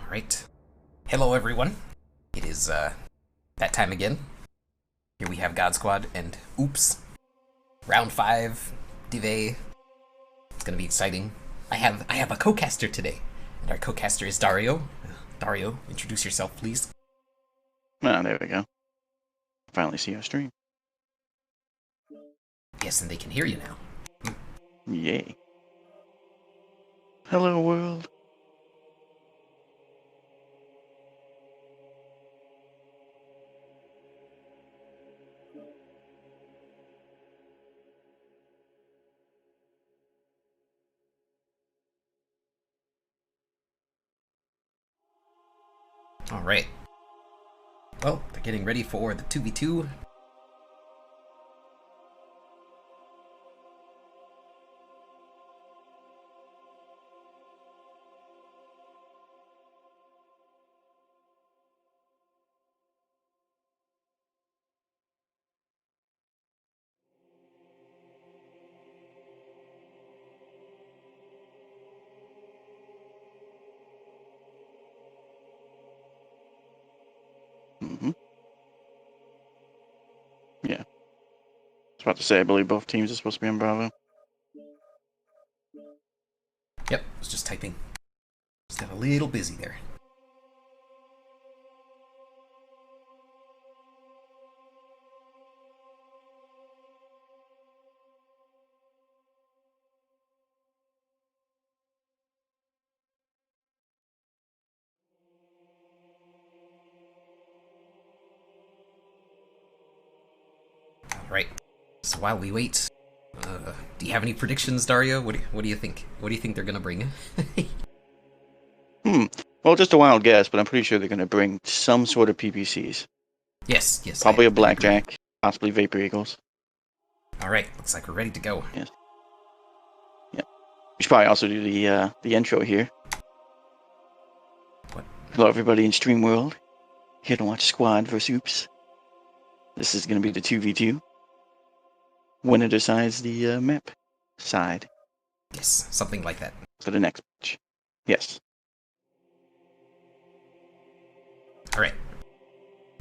Alright. Hello, everyone. It is, that time again. Here we have God Squad and Oops. Round 5, Dive. It's gonna be exciting. I have a co-caster today. And our co-caster is Dario. Dario, introduce yourself, please. Ah, there we go. Finally see our stream. Yes, and they can hear you now. Yay. Hello, world. Alright. Well, they're getting ready for the 2v2. Yeah. I was about to say, I believe both teams are supposed to be on Bravo. Yep, I was just typing. Just got a little busy there. Alright. So while we wait, do you have any predictions, Dario? What do you think? What do you think they're gonna bring? Well, just a wild guess, but I'm pretty sure they're going to bring some sort of PPCs. Yes. Probably a I agree. Blackjack, possibly Vapor Eagles. Alright, looks like we're ready to go. Yes. Yeah. We should probably also do the intro here. What? Hello, everybody in Stream World. Here to watch Squad vs. Oops. This is going to be the 2v2. Winner decides the map side Yes, something like that. for the next match. Yes. Alright.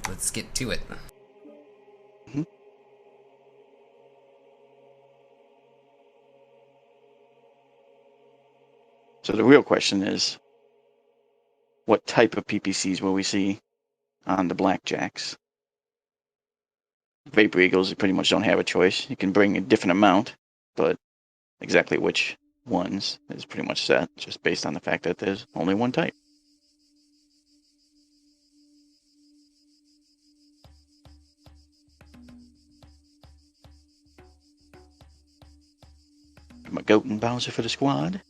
Let's get to it. Mhm. So the real question is, what type of PPCs will we see on the Blackjacks? Vapor Eagles, you pretty much don't have a choice. You can bring a different amount, but exactly which ones is pretty much set, just based on the fact that there's only one type. My Goat and Bowser for the squad.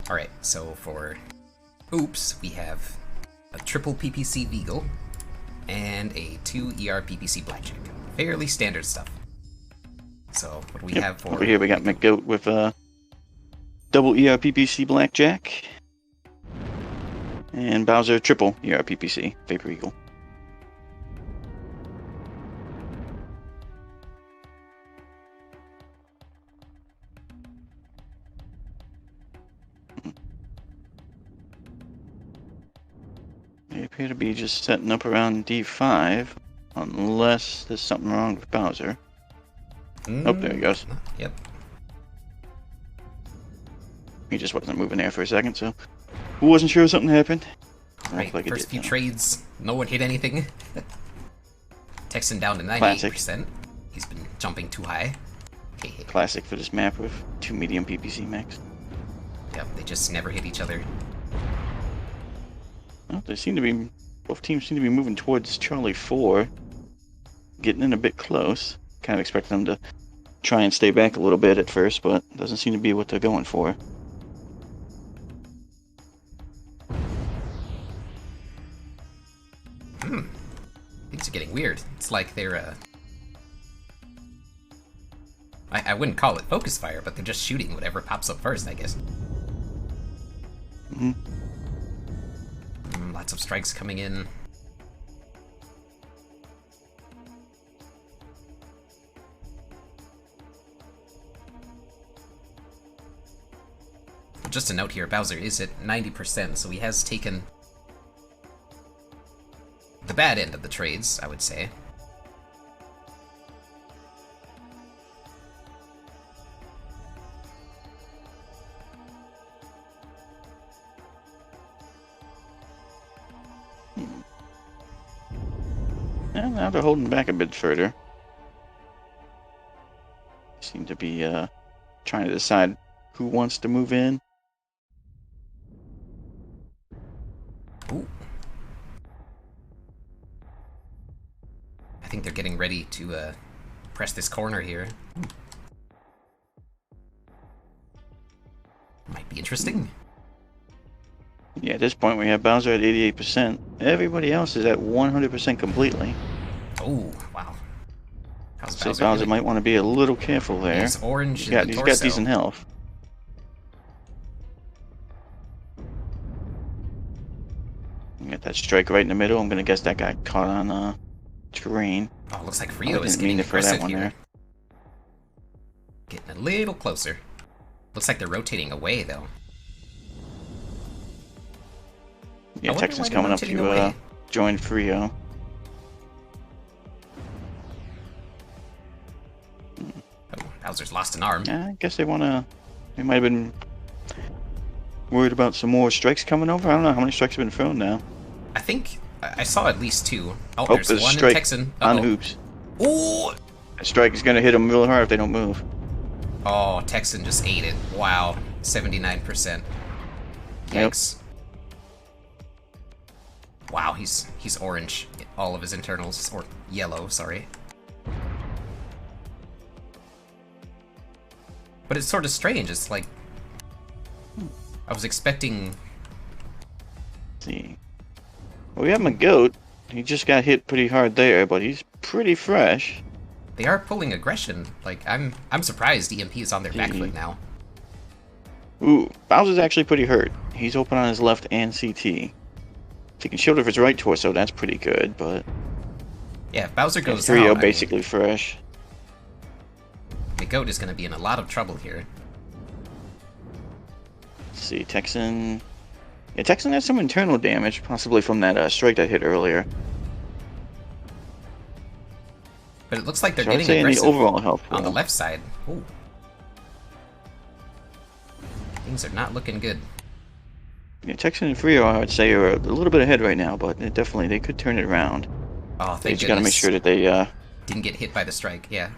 Alright, so for Oops, we have a triple PPC Beagle and a 2 ER PPC Blackjack. Fairly standard stuff. So, what do we have for... Over here we got McGoat with double ERPPC Blackjack. And Bowser triple ERPPC Vapor Eagle. They appear to be just setting up around D5, unless there's something wrong with Bowser. Oh, there he goes. Yep. He just wasn't moving there for a second, so who wasn't sure something happened. Right, Like first did, few though. trades, no one hit anything. Texan down to 98%. He's been jumping too high. Classic for this map with 2 medium PPC max. Yep, they just never hit each other. Well, they seem to be, both teams seem to be moving towards Charlie 4, getting in a bit close. Kind of expect them to try and stay back a little bit at first, but doesn't seem to be what they're going for. Things are getting weird. It's like they're, I wouldn't call it focus fire, but they're just shooting whatever pops up first, I guess. Lots of strikes coming in. just a note here, Bowser is at 90%, so he has taken the bad end of the trades, I would say. And now they're holding back a bit further. Seem to be trying to decide who wants to move in. Ooh. I think they're getting ready to press this corner here. Might be interesting. Yeah, at this point we have Bowser at 88%. Everybody else is at 100% completely. Oh, wow. How's So Bowser? Bowser might want to be a little careful there. He's orange He's in got, the he's torso. got decent health. Get that strike right in the middle. I'm gonna guess that got caught on terrain. Oh, looks like I Frio is didn't getting mean to throw that aggressive one here. there. Getting a little closer. Looks like they're rotating away, though. Yeah, wonder Texan's why they're coming up rotating to away. join Frio. Oh, Bowser's lost an arm. Yeah, I guess they wanna. They might have been worried about some more strikes coming over. I don't know how many strikes have been thrown now. I think I saw at least 2. Oh, Oh, there's there's a one in strike Texan. on Uh-oh. Hoops. Ooh! That strike is gonna hit them really hard if they don't move. Oh, Texan just ate it. Wow. 79%. Yikes. Wow, he's orange. All of his internals. Or yellow, sorry. But it's sort of strange. It's like... I was expecting... Let's see. Well, we have McGoat. He just got hit pretty hard there, but he's pretty fresh. They are pulling aggression. Like, I'm surprised EMP is on their back foot now. Ooh, Bowser's actually pretty hurt. He's open on his left and CT. Taking shield of his right torso, that's pretty good, but... Yeah, if Bowser goes Frio down, basically fresh. the goat is going to be in a lot of trouble here. Let's see, Texan... Yeah, Texan has some internal damage, possibly from that strike that hit earlier. But it looks like they're So I'd getting say in the aggressive overall health on the pool. left side. Ooh. Things are not looking good. Yeah, Texan and Frio, I would say, are a little bit ahead right now, but they could turn it around. Oh, They thank just gotta make goodness. sure that they Didn't get hit by the strike, yeah.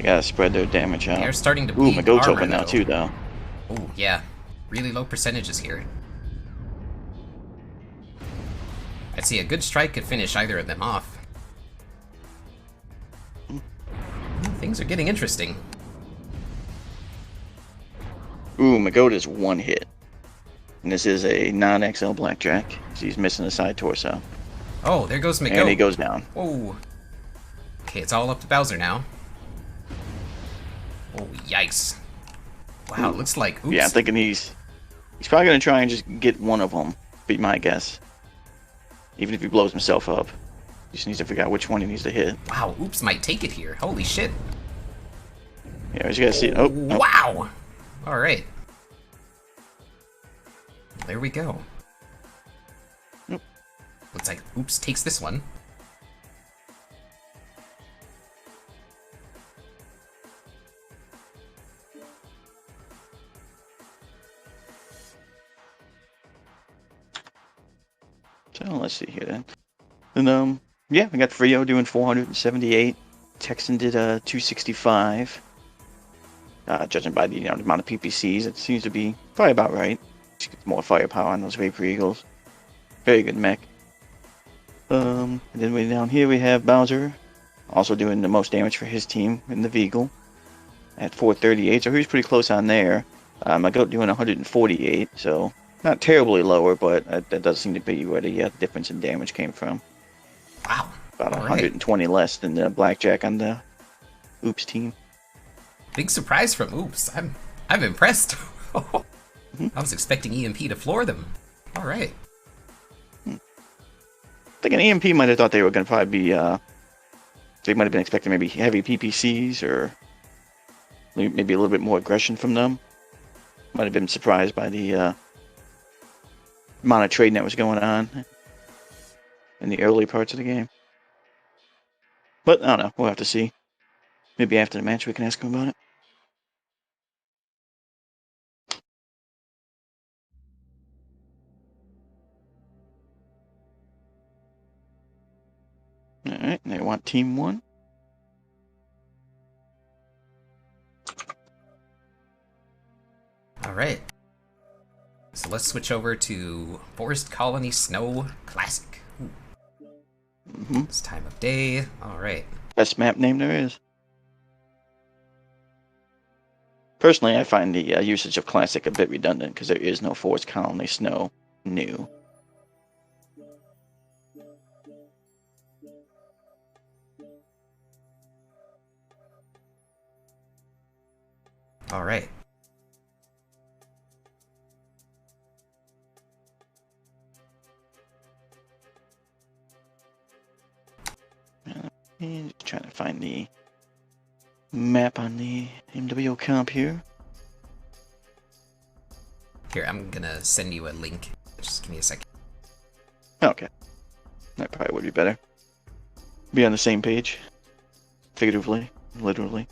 gotta spread their damage out. They're starting to Ooh, bleed McGoat's armor, open now though. too, though. Oh, yeah. Really low percentages here. I'd say a good strike could finish either of them off. Things are getting interesting. Ooh, McGoat is one hit. And this is a non-XL blackjack. So he's missing a side torso. Oh, there goes McGoat. And he goes down. Whoa. Okay, it's all up to Bowser now. Oh, yikes. Wow, looks like... Oops. Yeah, I'm thinking he's probably gonna try and just get one of them. Be my guess. Even if he blows himself up, he just needs to figure out which one he needs to hit. Wow, Oops might take it here. Holy shit. Yeah, we just gotta see it. Oh, oh. Wow! Alright. There we go. Nope. Looks like Oops takes this one. So let's see here then. And yeah, we got Frio doing 478. Texan did 265. Judging by the amount of PPCs, it seems to be probably about right. Just gets more firepower on those Vapor Eagles. Very good mech. And then way down here we have Bowser, also doing the most damage for his team in the Veagle at 438. So he was pretty close on there. McGoat doing 148, so not terribly lower, but that does seem to be where the difference in damage came from. Wow. About All right. 120 less than the blackjack on the Oops team. Big surprise from Oops. I'm impressed. I was expecting EMP to floor them. Alright. I think an EMP might have thought they were going to probably be, they might have been expecting maybe heavy PPCs or maybe a little bit more aggression from them. Might have been surprised by the amount of trading that was going on in the early parts of the game. But I don't know. We'll have to see. Maybe after the match we can ask him about it. Alright, they want Team 1. Alright. So let's switch over to Forest Colony Snow Classic. This time of day. Alright. Best map name there is. Personally, I find the usage of Classic a bit redundant because there is no Forest Colony Snow new. Alright. And trying to find the map on the MWO comp here. Here, I'm gonna send you a link. Just give me a second. Okay. That probably would be better. Be on the same page. Figuratively. Literally.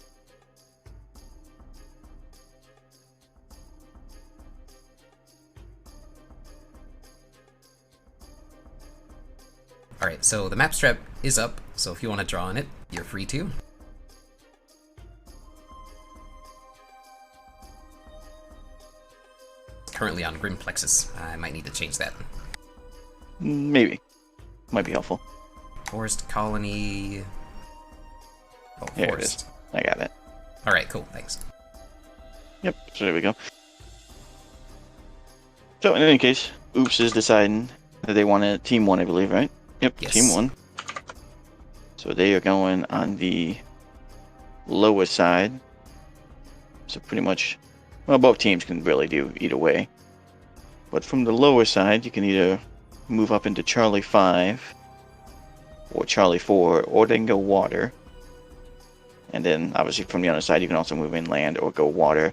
Alright, so the map strap is up, so if you want to draw on it, you're free to. It's currently on Grimplexus. I might need to change that. Maybe. Might be helpful. Forest Colony... Oh, There Forest. it is. I got it. Alright, cool, thanks. Yep, so there we go. So in any case, Oops is deciding that they want a Team 1, I believe, right? Yep, Yes. Team 1. So they are going on the lower side. So pretty much, well, both teams can really do either way. But from the lower side, you can either move up into Charlie 5 or Charlie 4, or they can go water. And then obviously from the other side, you can also move inland or go water.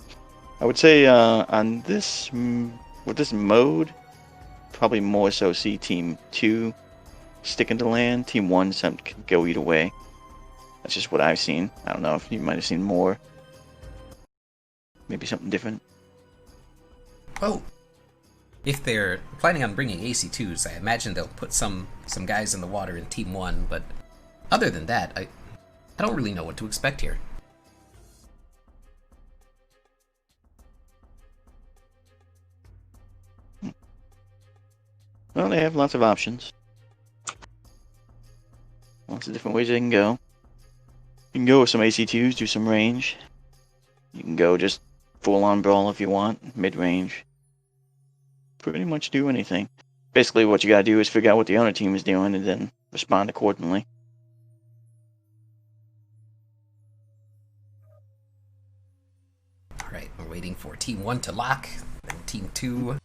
I would say on this, with this mode, probably more so see Team 2 sticking to land. Team 1 can go either way. That's just what I've seen. I don't know if you might have seen more. Maybe something different. Oh! If they're planning on bringing AC2s, I imagine they'll put some guys in the water in Team 1, but other than that, I don't really know what to expect here. Well, they have lots of options. Lots of different ways they can go. You can go with some AC2s, do some range. You can go just full-on brawl if you want, mid-range. Pretty much do anything. Basically, what you gotta do is figure out what the other team is doing and then respond accordingly. Alright, we're waiting for Team 1 to lock, then Team 2.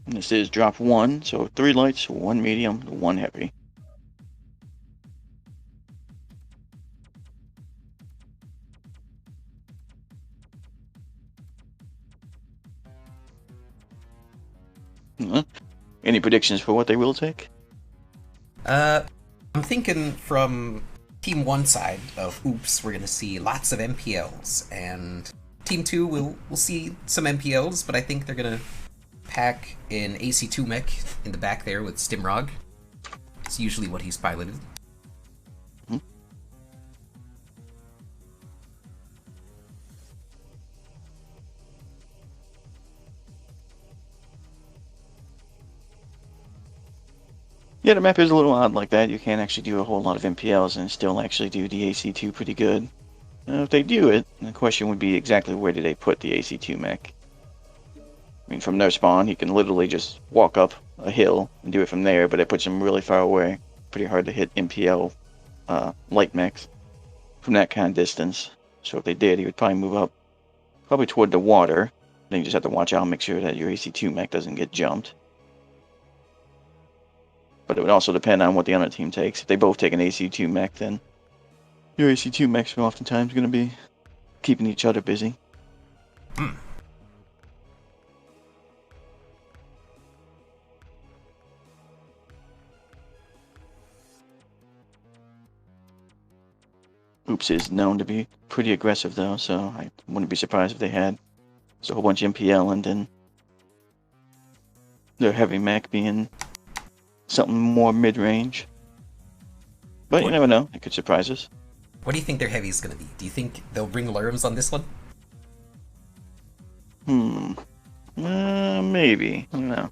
And this is drop 1, so 3 lights, 1 medium, 1 heavy. Any predictions for what they will take? I'm thinking from Team 1 side of Oops, we're gonna see lots of MPLs, and Team 2 we'll see some MPLs, but I think they're gonna pack an AC2 mech in the back there with Stimrog. It's usually what he's piloted. Yeah, the map is a little odd like that. You can't actually do a whole lot of MPLs and still actually do the AC2 pretty good. If they do it, the question would be exactly where do they put the AC2 mech? I mean, from their spawn, you can literally just walk up a hill and do it from there, but it puts them really far away. Pretty hard to hit MPL light mechs from that kind of distance. So if they did, he would probably move up, probably toward the water. Then you just have to watch out and make sure that your AC2 mech doesn't get jumped. But it would also depend on what the other team takes. If they both take an AC2 mech, then Your AC2 mechs are oftentimes going to be keeping each other busy. Hmm. Oops is known to be pretty aggressive, though, so I wouldn't be surprised if they had a whole bunch of MPL and then their heavy mech being something more mid-range. But you never know. It could surprise us. What do you think their heavy is going to be? Do you think they'll bring Lerms on this one? Maybe. I don't know.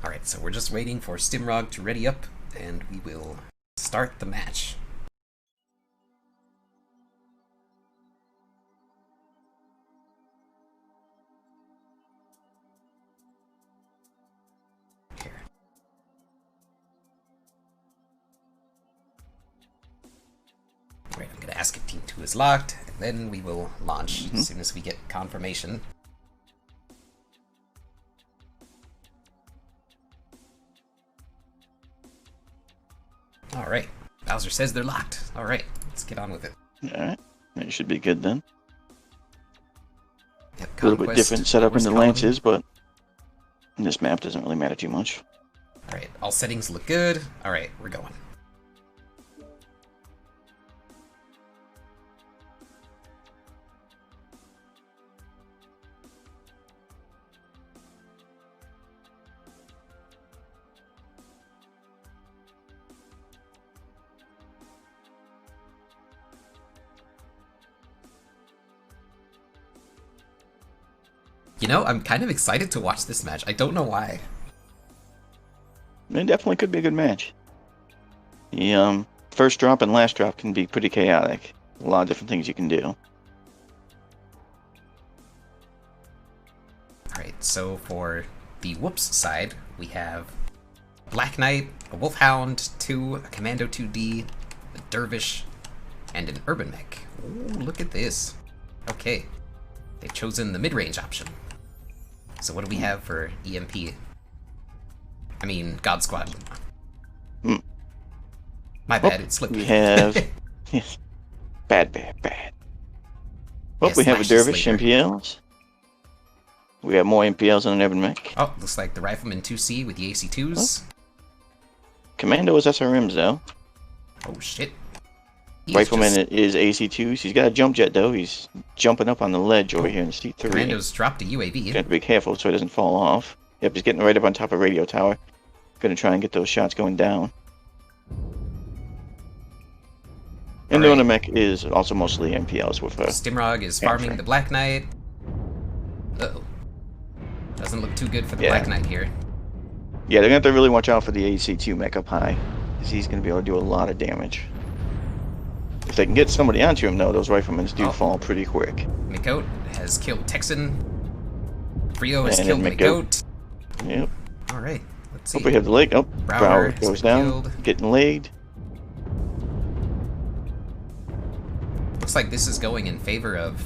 Alright, so we're just waiting for Stimrog to ready up, and we will start the match. Here. Alright, I'm going to ask if Team 2 is locked, and then we will launch as soon as we get confirmation. Alright, Bowser says they're locked. Alright, let's get on with it. Alright, it should be good then. Yep, A little bit different setup in the Lances, but this map doesn't really matter too much. Alright, all settings look good. Alright, we're going. You know, I'm kind of excited to watch this match. I don't know why. It definitely could be a good match. The first drop and last drop can be pretty chaotic. A lot of different things you can do. Alright, so for the Whoops side, we have Black Knight, a Wolfhound 2, a Commando 2D, a Dervish, and an Urban Mech. Ooh, look at this. Okay, they've chosen the mid-range option. So what do we have for EMP? I mean, God Squad. My bad, it slipped. We have... bad. Well, Yes, we have a Slash is Dervish later. MPLs. We have more MPLs on an Urban Mech. Oh, looks like the Rifleman 2C with the AC2s. Commando is SRMs, though. Oh, shit. He's Rifleman just- is AC2s. He's got a jump jet, though. He's jumping up on the ledge over here in C3. Commando's dropped a UAV. Got to be careful so he doesn't fall off. Yep, he's getting right up on top of radio tower. Gonna try and get those shots going down. And the other mech is also mostly MPLs with her. Stimrog is farming the Black Knight. Uh-oh. Doesn't look too good for the Black Knight here. Yeah, they're gonna have to really watch out for the AC2 mech up high, because he's gonna be able to do a lot of damage. If they can get somebody onto him, though, those riflemen do fall pretty quick. McGoat has killed Texan. Frio has And killed then McGoat. Yep. Alright, let's see. Hope we have the leg. Oh, Brower has goes been down, killed. getting laid. Looks like this is going in favor of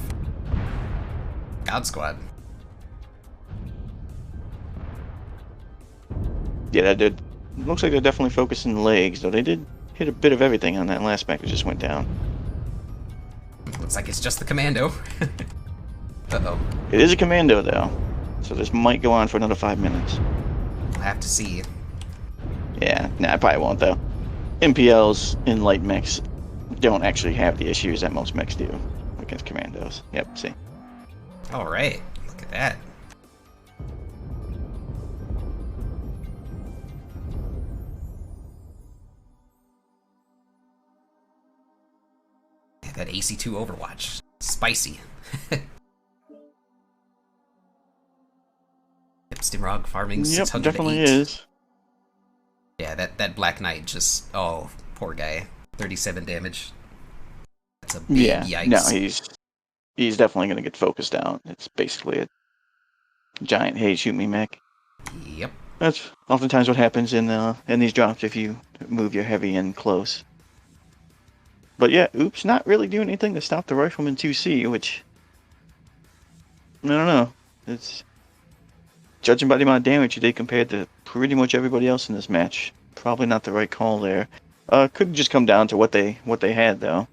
God Squad. Yeah, that did. Looks like they're definitely focusing legs, though they did hit a bit of everything on that last mech that just went down. Looks like it's just the Commando. Uh-oh. It is a Commando, though, so this might go on for another 5 minutes. We'll have to see. Yeah, nah, it probably won't, though. MPLs in light mechs don't actually have the issues that most mechs do against Commandos. Yep, see. Alright, look at that. Yeah, that AC2 Overwatch. Spicy. Yep, Stimrog farming Yep, 608. definitely is. Yeah, that Black Knight just... Oh, poor guy. 37 damage. That's a big yikes. No, he's he's definitely going to get focused out. It's basically a giant hey shoot me mech. Yep. That's oftentimes what happens in these drops if you move your heavy in close. But yeah, oops, not really doing anything to stop the rifleman 2C, which I don't know. It's judging by the amount of damage he did compared to pretty much everybody else in this match. Probably not the right call there. Could just come down to what they had though.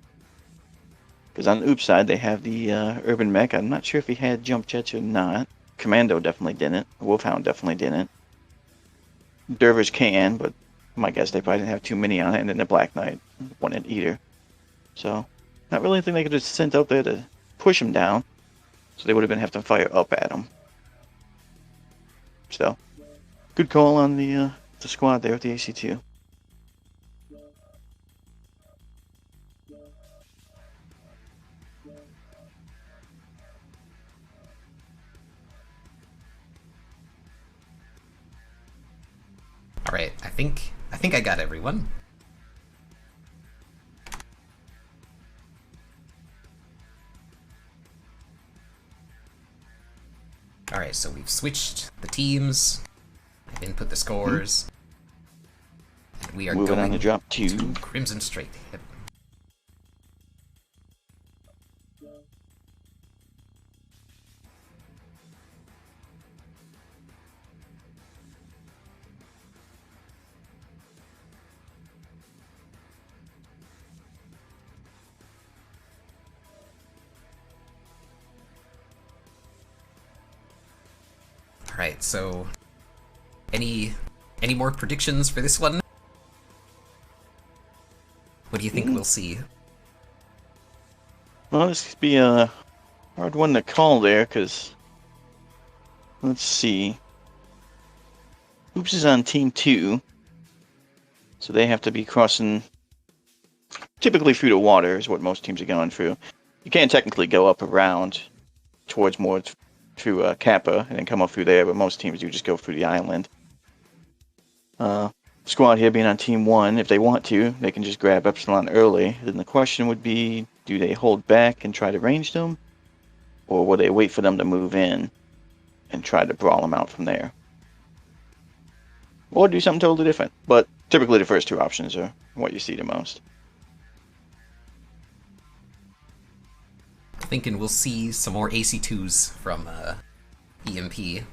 Because on the oops side they have the urban mech. I'm not sure if he had jump jets or not. Commando definitely didn't. Wolfhound definitely didn't. Dervish can, but my guess they probably didn't have too many on it. And then the Black Knight wanted Eater. So not really anything they could have sent out there to push him down. So they would have been having to fire up at him. So good call on the squad there with the AC2. All right. I think I got everyone. All right. So we've switched the teams. I've input the scores. And we are Moving going on to drop 2. to Crimson Straight. Yep. Alright, so any more predictions for this one? What do you think we'll see? Well, this could be a hard one to call there, because let's see. Oops is on team 2, so they have to be crossing typically through the water is what most teams are going through. You can't technically go up around towards more through Kappa and then come up through there, but most teams do just go through the island. Squad here being on team 1, if they want to, they can just grab Epsilon early. Then the question would be, do they hold back and try to range them? Or will they wait for them to move in and try to brawl them out from there? Or do something totally different. But typically the first 2 options are what you see the most. Thinking we'll see some more AC2s from EMP.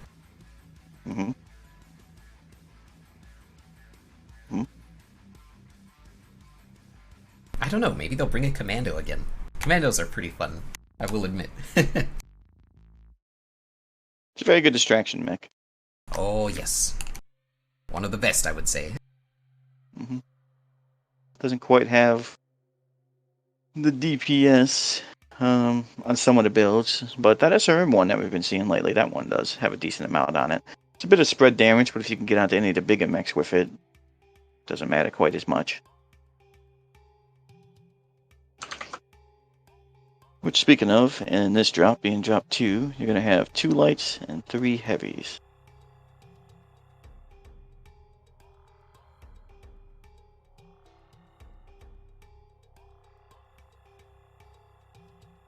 Mm-hmm. I don't know, maybe they'll bring a Commando again. Commandos are pretty fun, I will admit. It's a very good distraction mech. Oh, yes. One of the best, I would say. Mm-hmm. Doesn't quite have the DPS on some of the builds, but that SRM one that we've been seeing lately, that one does have a decent amount on it. It's a bit of spread damage, but if you can get onto any of the bigger mechs with it, doesn't matter quite as much. Which, speaking of, in this drop, being drop 2, you're going to have 2 lights and 3 heavies.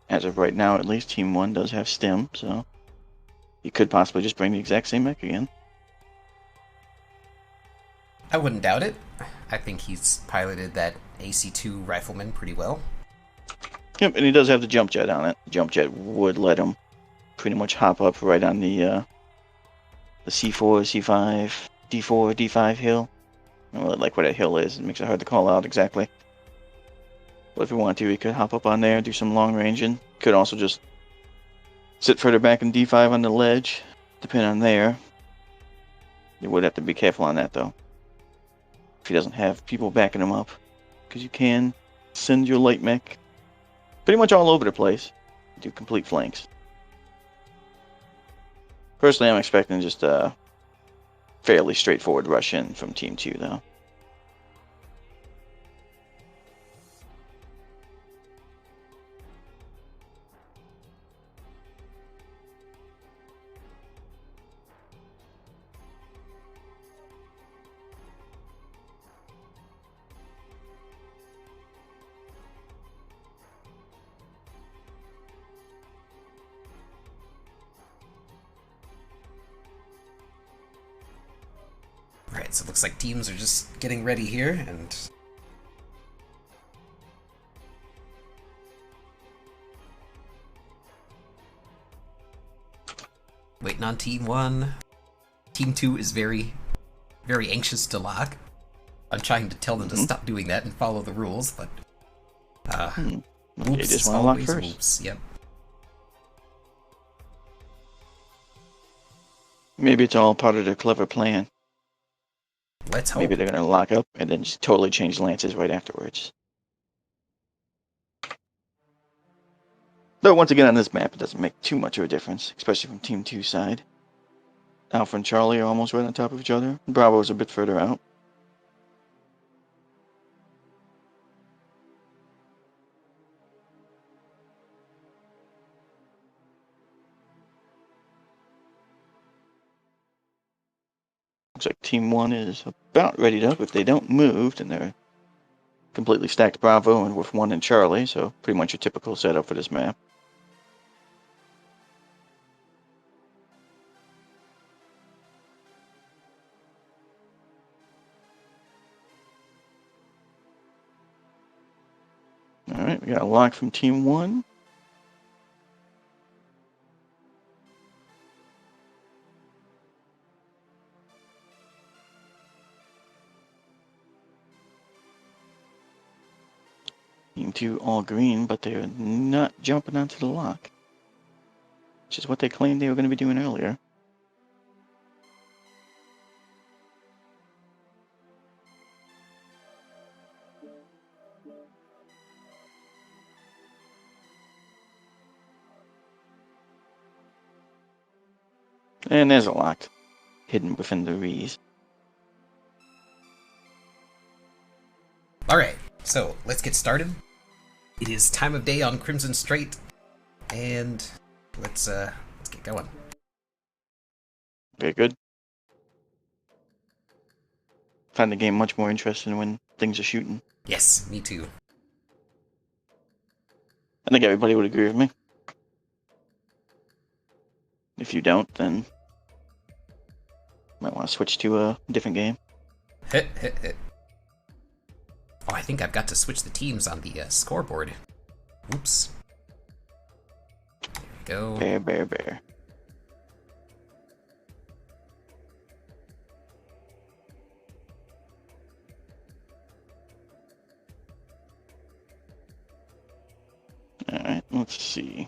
As of right now, at least, Team 1 does have stim, so you could possibly just bring the exact same mech again. I wouldn't doubt it. I think he's piloted that AC2 rifleman pretty well. Yep, and he does have the jump jet on it. The jump jet would let him pretty much hop up right on the C4, C5, D4, D5 hill. I don't really like where that hill is. It makes it hard to call out exactly. But if we want to, he could hop up on there, do some long ranging. Could also just sit further back in D5 on the ledge, depending on there. You would have to be careful on that, though. If he doesn't have people backing him up. Because you can send your light mech pretty much all over the place. Do complete flanks. Personally, I'm expecting just a fairly straightforward rush in from Team 2, though. Alright, so it looks like teams are just getting ready here, and... waiting on Team 1. Team 2 is very, very anxious to lock. I'm trying to tell them to stop doing that and follow the rules, but... Oops is always oops, yep. Maybe it's all part of their clever plan. Let's hope. Maybe they're going to lock up and then just totally change lances right afterwards. Though, once again, on this map, it doesn't make too much of a difference, especially from Team 2's side. Alpha and Charlie are almost right on top of each other. Bravo is a bit further out. Looks like Team 1 is about readied up. If they don't move, then they're completely stacked Bravo and with 1 and Charlie, so pretty much a typical setup for this map. Alright, we got a lock from Team 1. Team 2 all green, but they're not jumping onto the lock, which is what they claimed they were going to be doing earlier. And there's a lock hidden within the rees. Alright, so let's get started. It is time of day on Crimson Strait, and let's get going. Very good. Find the game much more interesting when things are shooting. Yes, me too. I think everybody would agree with me. If you don't, then might want to switch to a different game. Hit. Oh, I think I've got to switch the teams on the scoreboard. Oops. There we go. Bear. Alright, let's see.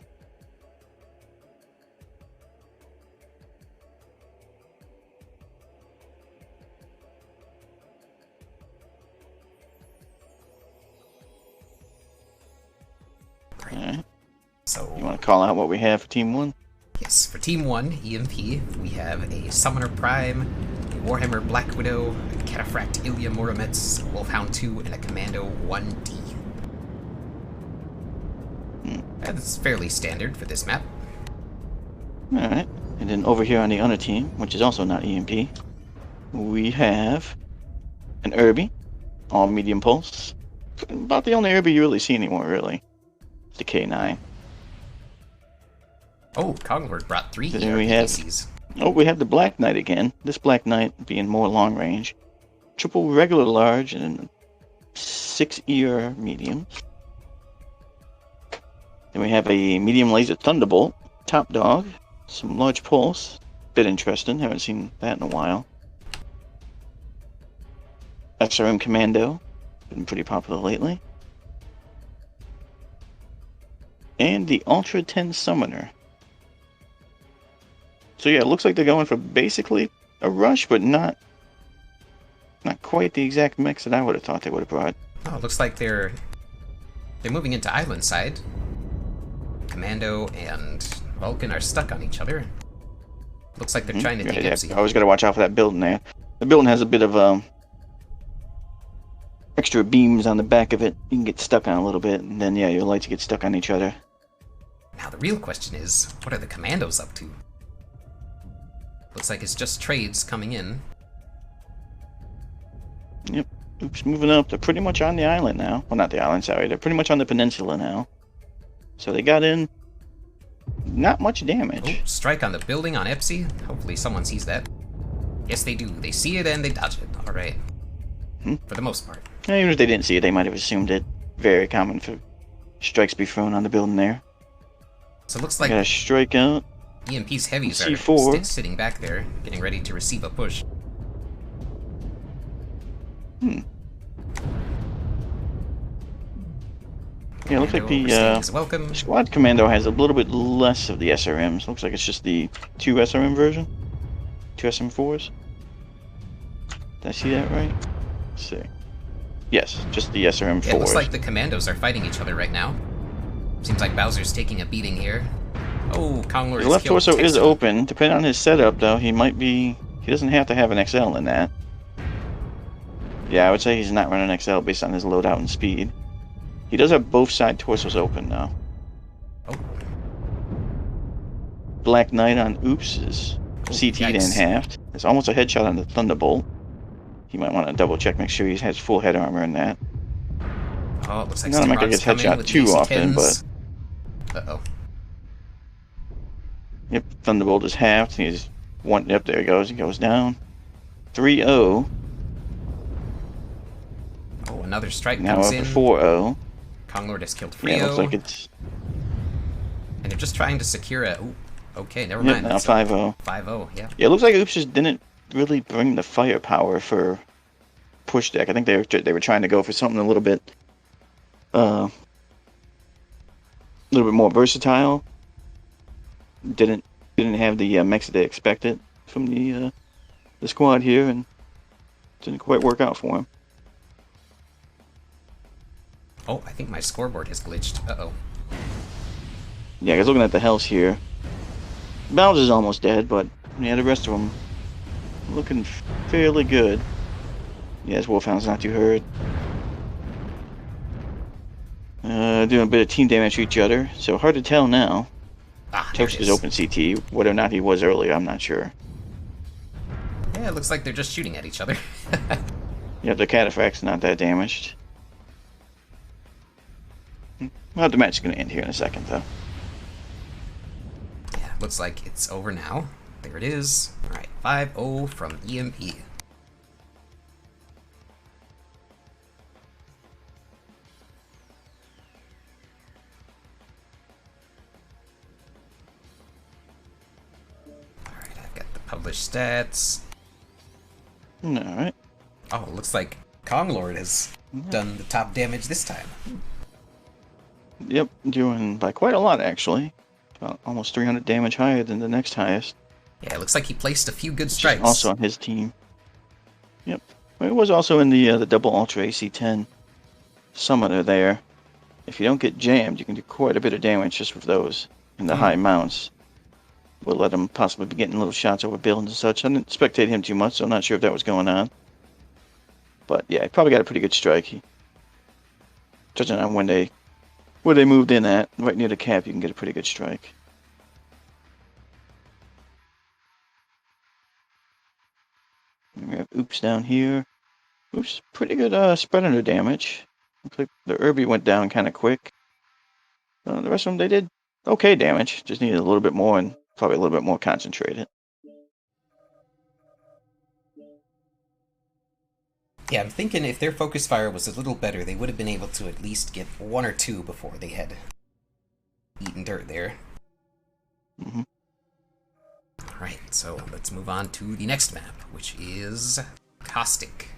Alright. So You want to call out what we have for Team 1? yes, for Team 1, EMP, we have a Summoner Prime, a Warhammer Black Widow, a Cataphract Ilya Muromets, a Wolfhound 2, and a Commando 1D. That's fairly standard for this map. Alright, and then over here on the other team, which is also not EMP, we have an Irby, all medium pulse. About the only Irby you really see anymore, really. It's the K9. Oh, Coglord brought 3 Then we have- ERPCs. Oh, we have the Black Knight again. This Black Knight being more long range. Triple regular large and 6 ER medium. Then we have a medium laser Thunderbolt, top dog, some large pulse. Bit interesting, haven't seen that in a while. SRM Commando, been pretty popular lately. And the Ultra 10 Summoner. So yeah, it looks like they're going for basically a rush, but not quite the exact mix that I would have thought they would have brought. Oh, it looks like they're moving into Island Side. Commando and Vulcan are stuck on each other. Looks like they're trying to take Ipsy. I always got to watch out for that building there. The building has a bit of extra beams on the back of it. You can get stuck on a little bit, and then yeah, your lights get stuck on each other. Now the real question is, what are the Commandos up to? Looks like it's just trades coming in. Yep. Oops, moving up. They're pretty much on the island now. Well, not the island, sorry. They're pretty much on the peninsula now. So they got in not much damage. Oh, strike on the building on Ipsy. Hopefully someone sees that. Yes, they do. They see it and they dodge it. All right. For the most part. Even if they didn't see it, they might have assumed it. Very common for strikes to be thrown on the building there. So it looks like got a strike out. EMP's heavies are C4. sitting back there, getting ready to receive a push. Yeah, it looks like welcome. squad commando has a little bit less of the SRMs. Looks like it's just the 2 SRM version. 2 SM4s. Did I see that right? Let's see. Yes, just the SRM4s. Yeah, it looks like the commandos are fighting each other right now. Seems like Bowser's taking a beating here. Oh, Konglord His left torso is open. Depending on his setup, though, he might be... He doesn't have to have an XL in that. Yeah, I would say he's not running XL based on his loadout and speed. He does have both side torsos open now. Oh. Black Knight on Oops is CT'd and halved. It's almost a headshot on the Thunderbolt. He might want to double check, make sure he has full head armor in that. Oh, it looks like Not like I get headshot too often, but... Uh-oh. Yep, Thunderbolt is halved. He's one. Yep, there he goes. He goes down. 3-0. Oh, another strike Now comes up in. to 4-0. Konglord has killed 3-0. Yeah, looks like it's... And they're just trying to secure a... Ooh, okay, never Yep, mind. now 5-0. 5-0, yeah. Yeah, it looks like Oops just didn't really bring the firepower for push deck. I think they were trying to go for something a little bit more versatile. Didn't have the mix that they expected from the squad here, and didn't quite work out for him. Oh, I think my scoreboard has glitched. Uh-oh. Yeah, I was looking at the health here. Bowser's almost dead, but yeah, the rest of them looking fairly good. Yes, Wolfhound's not too hurt. Doing a bit of team damage to each other, so hard to tell now. Toast is open CT. Whether or not he was earlier, I'm not sure. Yeah, it looks like they're just shooting at each other. Yeah, the Cataphract's not that damaged. Well, the match is going to end here in a second, though. Yeah, looks like it's over now. There it is. Alright, 5-0 from EMP. Alright, I've got the published stats. Alright. Oh, looks like Konglord has done the top damage this time. Yep, doing by quite a lot, actually. About almost 300 damage higher than the next highest. Yeah, it looks like he placed a few good strikes. Also on his team. Yep. Well, it was also in the double Ultra AC-10 summoner there. If you don't get jammed, you can do quite a bit of damage just with those in the high mounts. Will let him possibly be getting little shots over buildings and such. I didn't spectate him too much, so I'm not sure if that was going on. But yeah, he probably got a pretty good strike. Judging on where they moved in at, right near the cap, you can get a pretty good strike. We have Oops down here. Oops, pretty good spread under damage. Looks like the Irby went down kind of quick. The rest of them, they did okay damage. Just needed a little bit more and probably a little bit more concentrated. Yeah, I'm thinking if their focus fire was a little better, they would have been able to at least get 1 or 2 before they had eaten dirt there. Mm-hmm. Alright, so let's move on to the next map, which is Caustic.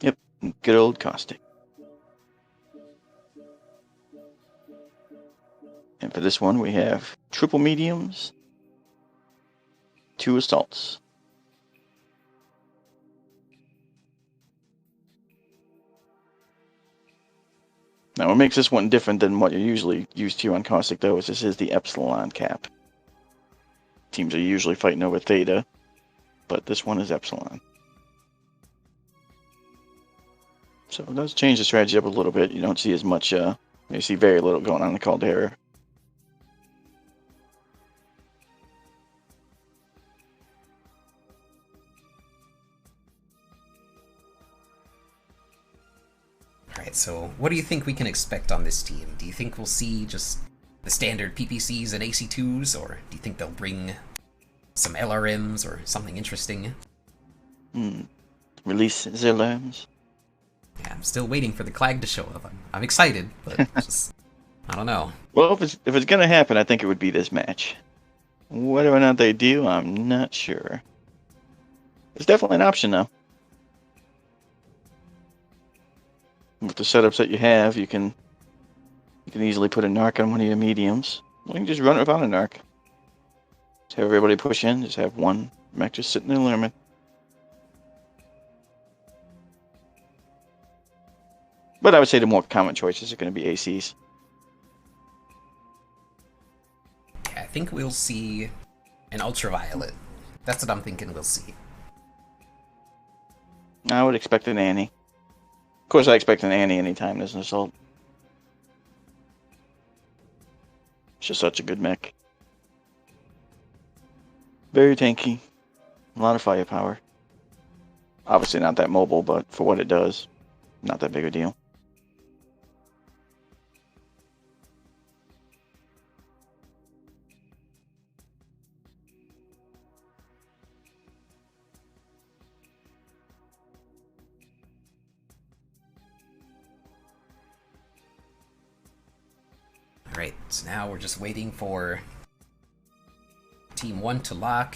Yep, good old Caustic. And for this one, we have triple mediums, 2 assaults. Now, what makes this one different than what you're usually used to on Caustic, though, is this is the Epsilon cap. Teams are usually fighting over Theta, but this one is Epsilon. So it does change the strategy up a little bit. You don't see as much, you see very little going on in the Caldera. Alright, so what do you think we can expect on this team? Do you think we'll see just the standard PPCs and AC2s, or do you think they'll bring some LRMs or something interesting. Release Zerlams. Yeah, I'm still waiting for the Clag to show up. I'm excited, but just I don't know. Well, if it's gonna happen, I think it would be this match. Whether or not they do, I'm not sure. It's definitely an option though. With the setups that you have, you can easily put a narc on one of your mediums. You can just run it without a narc. Just have everybody push in. Just have one mech just sitting there learning. But I would say the more common choices are going to be ACs. Yeah, I think we'll see an ultraviolet. That's what I'm thinking we'll see. I would expect an Annie. Of course, I expect an Annie anytime there's an assault. It's just such a good mech. Very tanky. A lot of firepower. Obviously not that mobile, but for what it does, not that big a deal. Alright, so now we're just waiting for Team 1 to lock.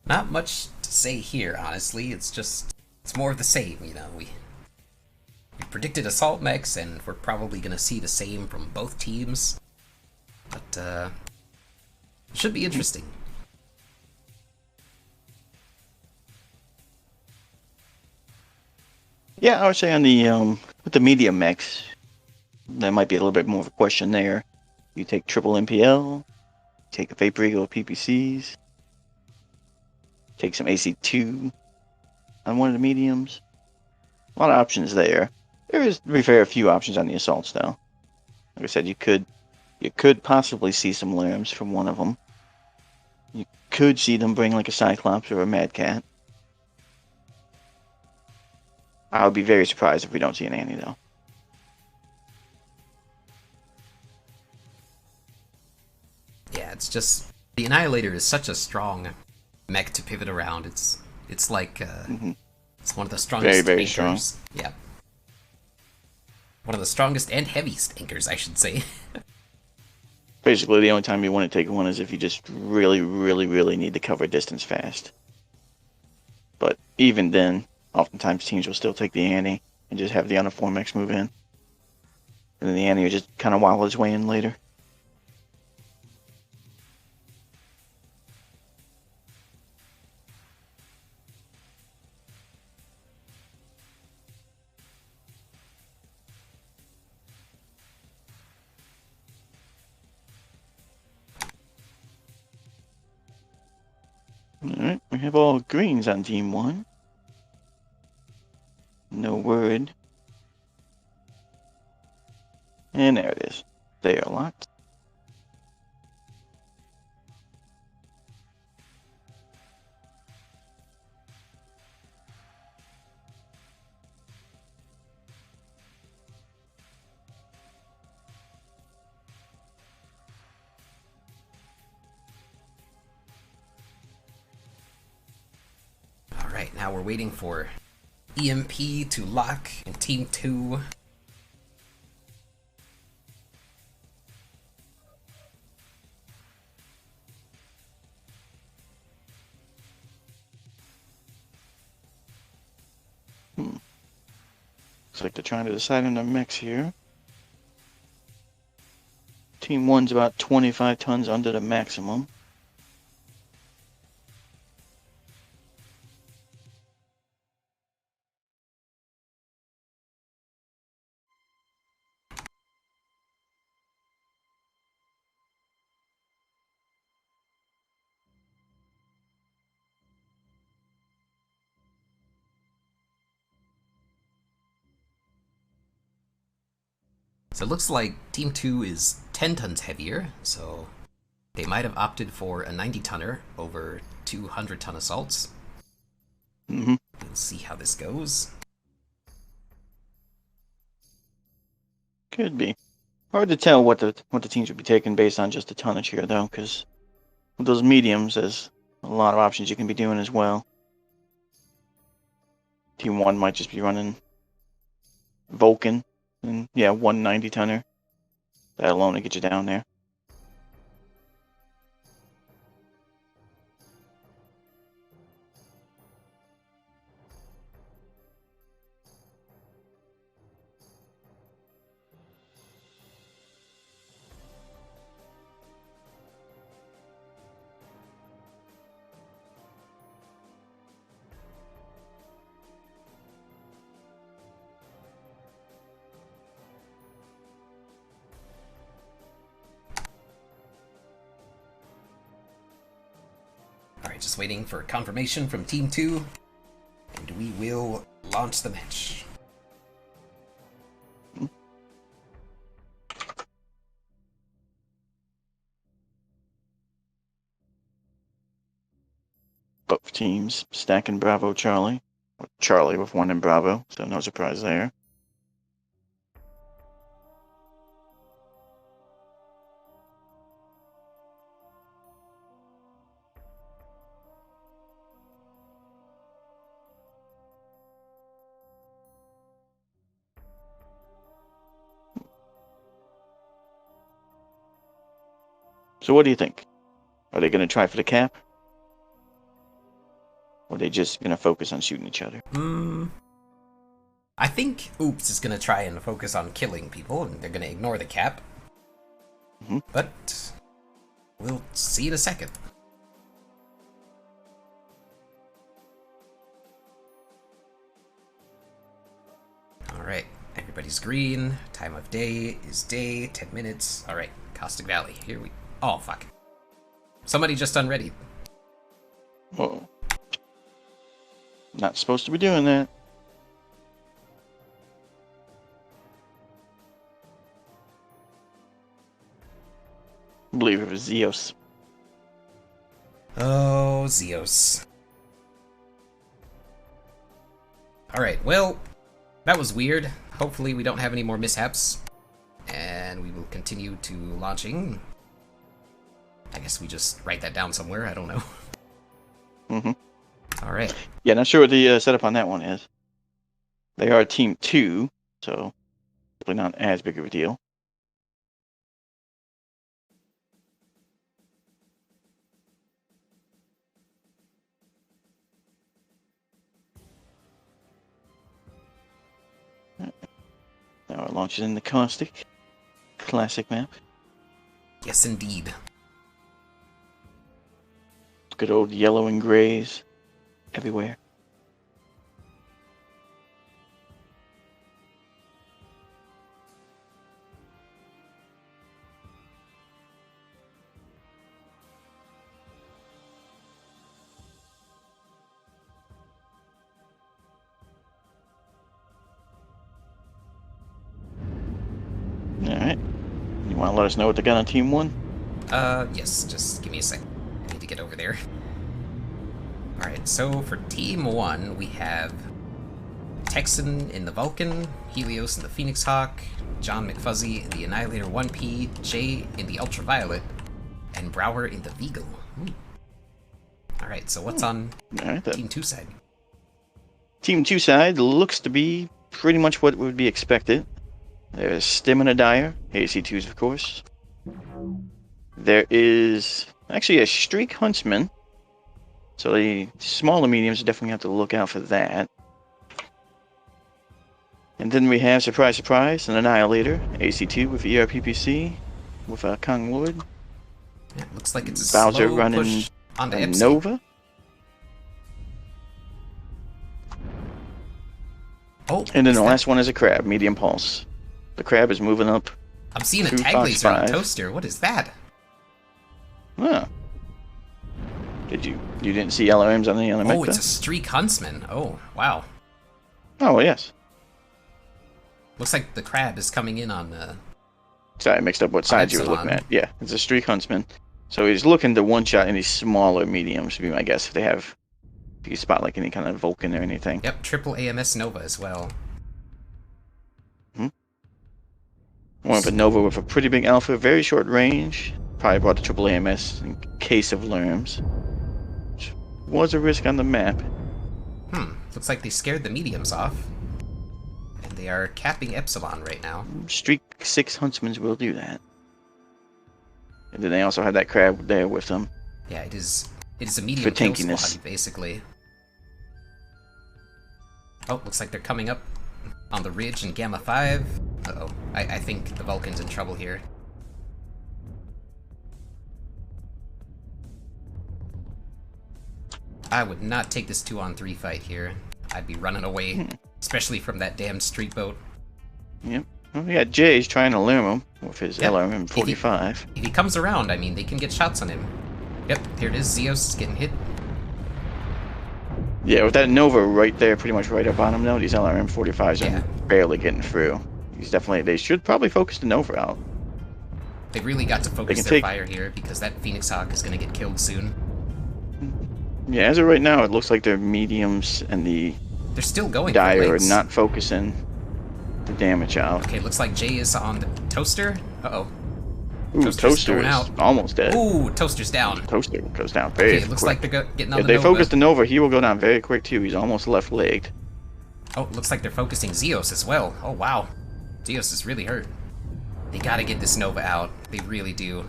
Not much to say here, honestly. It's more of the same, you know. We predicted assault mechs, and we're probably gonna see the same from both teams. But it should be interesting. Yeah, I would say on the with the medium mechs, that might be a little bit more of a question there. You take triple MPL, take a Vapor Eagle PPCs, take some AC2 on one of the mediums. A lot of options there. There is, to be fair, a few options on the assaults though. Like I said, you could possibly see some Lambs from one of them. You could see them bring like a Cyclops or a Mad Cat. I would be very surprised if we don't see an Annie though. Yeah, it's just the Annihilator is such a strong mech to pivot around. It's like it's one of the Very, strongest very anchors. strong. Yeah, one of the strongest and heaviest anchors, I should say. Basically, the only time you want to take one is if you just really, really, really need to cover distance fast. But even then, oftentimes teams will still take the Annie and just have the uniform X move in. And then the Annie will just kind of waddle his way in later. Alright, we have all greens on team 1. No word. And there it is. They are locked. All right, now we're waiting for EMP to lock in Team 2. Looks like they're trying to decide on their mix here. Team 1's about 25 tons under the maximum. So it looks like Team 2 is 10 tons heavier, so they might have opted for a 90-tonner over 200-ton assaults. Mm-hmm. We'll see how this goes. Could be. Hard to tell what the teams would be taking based on just the tonnage here, though, because with those mediums, there's a lot of options you can be doing as well. Team 1 might just be running Vulcan, and yeah, 190-tonner. That alone will get you down there. Alright, just waiting for confirmation from Team 2, and we will launch the match. Both teams stacking Bravo Charlie. Or Charlie with 1 in Bravo, so no surprise there. So what do you think? Are they going to try for the cap? Or are they just going to focus on shooting each other? I think Oops is going to try and focus on killing people, and they're going to ignore the cap. Mm-hmm. But we'll see in a second. Alright, everybody's green. Time of day is day, 10 minutes. Alright, Caustic Valley. Here we... Oh, fuck. Somebody just unready. Uh-oh. Not supposed to be doing that. I believe it was Zeus. Oh, Zeus. Alright, well, that was weird. Hopefully we don't have any more mishaps. And we will continue to launching. I guess we just write that down somewhere, I don't know. Mm-hmm. Alright. Yeah, not sure what the setup on that one is. They are Team 2, so probably not as big of a deal. Now it launches in the Caustic. Classic map. Yes, indeed. Good old yellow and grays everywhere. Alright. You want to let us know what they got on Team 1? Yes, just give me a sec. I need to get over there. Alright, so for Team 1, we have Texan in the Vulcan, Helios in the Phoenix Hawk, John McFuzzy in the Annihilator 1P, Jay in the Ultraviolet, and Brower in the Beagle. Alright, so what's on Team 2 side? Team 2 side looks to be pretty much what would be expected. There's Stamina Dyer, AC2s of course. There is actually a Streak Huntsman. So the smaller mediums definitely have to look out for that. And then we have, surprise, surprise, an Annihilator, AC2 with ERPPC, with Kong Wood. Yeah, it looks like it's a Bowser slow running push onto a MC. Nova. Oh, And then the last one is a Crab, Medium Pulse. The Crab is moving up. I'm seeing a through tag Fox laser on 5. Toaster. What is that? Huh. You didn't see LRMs on any other mech? Oh, it's a Streak Huntsman. Oh, wow. Oh, well, yes. Looks like the Crab is coming in on Sorry, I mixed up what sides you were looking at. Yeah, it's a streak huntsman. So he's looking to one-shot any smaller mediums, would be my guess, if you spot like any kind of Vulcan or anything. Yep, triple AMS Nova as well. One of a Nova with a pretty big alpha, very short range. Probably brought the triple AMS in case of Lerms. Which was a risk on the map. Looks like they scared the mediums off. And they are capping Epsilon right now. Streak 6 Huntsmans will do that. And then they also have that crab there with them. Yeah, it is a medium kill squad, basically. Oh, looks like they're coming up on the ridge in Gamma 5. Uh-oh. I think the Vulcan's in trouble here. I would not take this 2-on-3 fight here. I'd be running away, especially from that damn street boat. Yep. Well, we got Jay's trying to lure him with his LRM 45. If he comes around, I mean, they can get shots on him. Yep, here it is. Zeus is getting hit. Yeah, with that Nova right there, pretty much right up on him now, these LRM 45s are barely getting through. They should probably focus the Nova out. They really got to focus their fire here, because that Phoenix Hawk is going to get killed soon. Yeah, as of right now, it looks like their mediums and they're still going Dire are not focusing the damage out. Okay, looks like Jay is on the Toaster. Uh-oh. Ooh, Toaster is almost dead. Ooh, Toaster's down. Toaster goes down very quick. It looks like they're getting on the Nova. If they focus the Nova, he will go down very quick, too. He's almost left-legged. Oh, looks like they're focusing Zeus as well. Oh, wow. Zeus is really hurt. They gotta get this Nova out. They really do.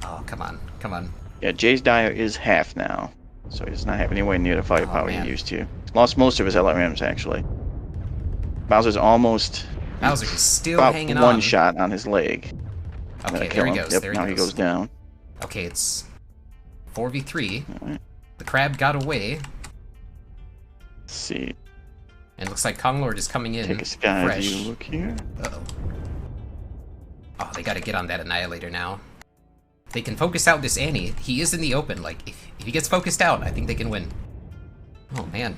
Oh, come on. Come on. Yeah, Jay's Dire is half now. So he does not have anywhere near the firepower he used to. Lost most of his LRMs, actually. Bowser's almost... Bowser is still hanging on. One shot on his leg. Okay, there he goes. Yep, there now he goes down. Okay, it's 4v3. Right. The crab got away. Let's see. And looks like Konglord is coming in. Take a sky view look here. Uh-oh. Oh, they gotta get on that Annihilator now. They can focus out this Annie. He is in the open. Like, if he gets focused out, I think they can win. Oh, man.